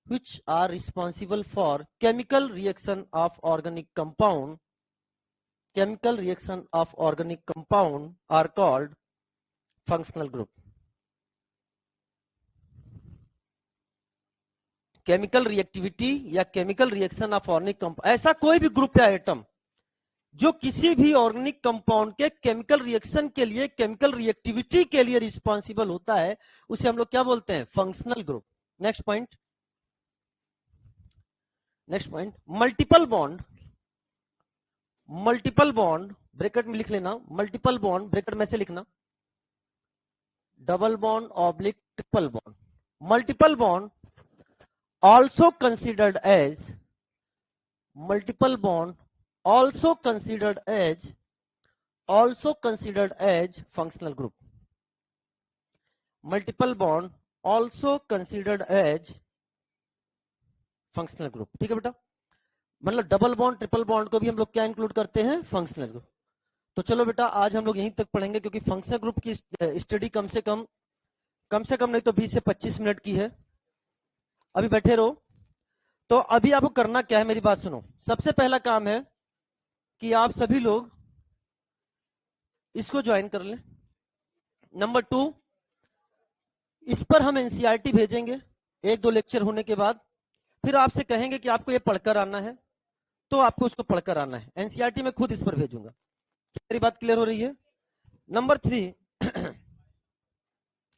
which are responsible for chemical reaction of organic compound, chemical reaction of organic compound are called functional group. Chemical reactivity या chemical reaction of organic compound, ऐसा कोई भी group या atom जो किसी भी organic compound के chemical reaction के लिए, केमिकल रिएक्टिविटी के लिए रिस्पॉन्सिबल होता है, उसे हम लोग क्या बोलते हैं? Functional group. Next point, multiple bond, multiple bond bracket में लिख लेना, मल्टीपल बॉन्ड ब्रैकेट में से लिखना, double bond oblique triple bond. Multiple bond also considered as, multiple bond also considered as functional group, multiple bond also considered as functional group। ठीक है बेटा, मतलब डबल बॉन्ड ट्रिपल बॉन्ड को भी हम लोग क्या इंक्लूड करते हैं? Functional group. तो चलो बेटा आज हम लोग यहीं तक पढ़ेंगे, क्योंकि फंक्शनल ग्रुप की स्टडी कम से कम नहीं तो 20 से 25 मिनट की है। अभी बैठे रहो। तो अभी आपको करना क्या है, मेरी बात सुनो। सबसे पहला काम है कि आप सभी लोग इसको ज्वाइन कर लें। नंबर 2, इस पर हम एनसीईआरटी भेजेंगे 1-2 लेक्चर होने के बाद। फिर आपसे कहेंगे कि आपको ये पढ़कर आना है, तो आपको उसको पढ़कर आना है। एनसीईआरटी में खुद इस पर भेजूंगा। मेरी बात क्लियर हो रही है? नंबर 3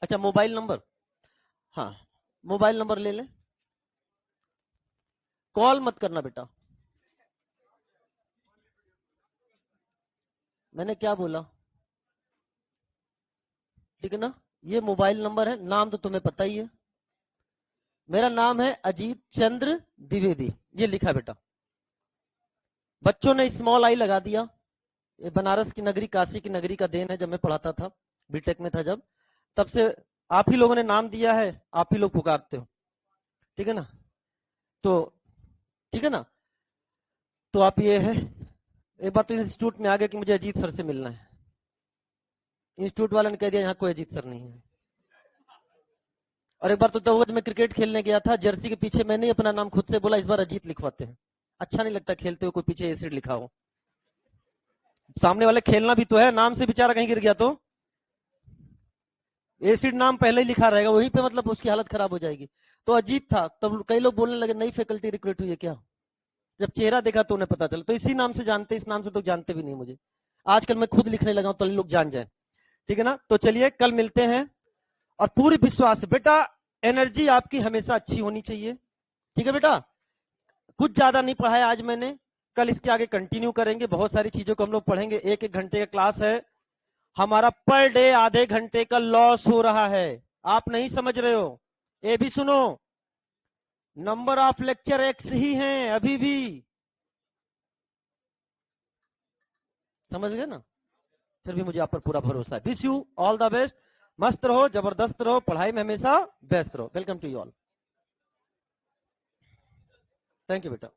अच्छा, मोबाइल नंबर, हाँ मोबाइल नंबर ले लें। कॉल मत करना बेटा। मैंने क्या बोला? ठीक है ना? ये मोबाइल नंबर है, नाम तो तुम्हें पता ही है। मेरा नाम है अजीत चंद्र द्विवेदी, ये लिखा बेटा। बच्चों ने स्मॉल आई लगा दिया। ये बनारस की नगरी, काशी की नगरी का देन है। जब मैं पढ़ाता था, बीटेक में था जब, तब से आप ही लोगों ने नाम दिया है, आप ही लोग पुकारते हो। ठीक है ना? तो ठीक है ना? तो आप ये है, एक बार तो इंस्टीट्यूट में आ गए कि मुझे अजीत सर से मिलना है। इंस्टीट्यूट वाले ने कह दिया यहाँ कोई अजीत सर नहीं है। और एक बार तो मैं क्रिकेट खेलने गया था, जर्सी के पीछे मैंने अपना नाम खुद से बोला, इस बार अजीत लिखवाते हैं। अच्छा नहीं लगता खेलते हुए कोई पीछे एसिड लिखा हो। सामने वाले खेलना भी तो है, नाम से बेचारा कहीं गिर गया तो एसिड नाम पहले ही लिखा रहेगा, वहीं पे मतलब उसकी हालत खराब हो जाएगी। तो अजीत था, तब कई लोग बोलने लगे नई फैकल्टी रिक्रूट हुई है क्या। जब चेहरा देखा तो उन्हें पता चला। तो इसी नाम से जानते, इस नाम से तो जानते भी नहीं मुझे। आजकल मैं खुद लिखने लगा हूं तो लोग जान जाए। ठीक है ना? तो चलिए कल मिलते हैं, और पूरी विश्वास बेटा एनर्जी आपकी हमेशा अच्छी होनी चाहिए। ठीक है बेटा? कुछ ज्यादा नहीं पढ़ाया आज मैंने, कल इसके आगे कंटिन्यू करेंगे। बहुत सारी चीजों को हम लोग पढ़ेंगे। 1-1 घंटे का क्लास है हमारा, पर डे आधे घंटे का लॉस हो रहा है। आप नहीं समझ रहे हो? ये भी सुनो, नंबर ऑफ लेक्चर एक्स ही हैं अभी भी, समझ गए ना? फिर भी मुझे आप पर पूरा भरोसा है। Wish you all the best. मस्त रहो, जबरदस्त रहो, पढ़ाई में हमेशा बेस्ट रहो। Welcome to you all. Thank you बेटा।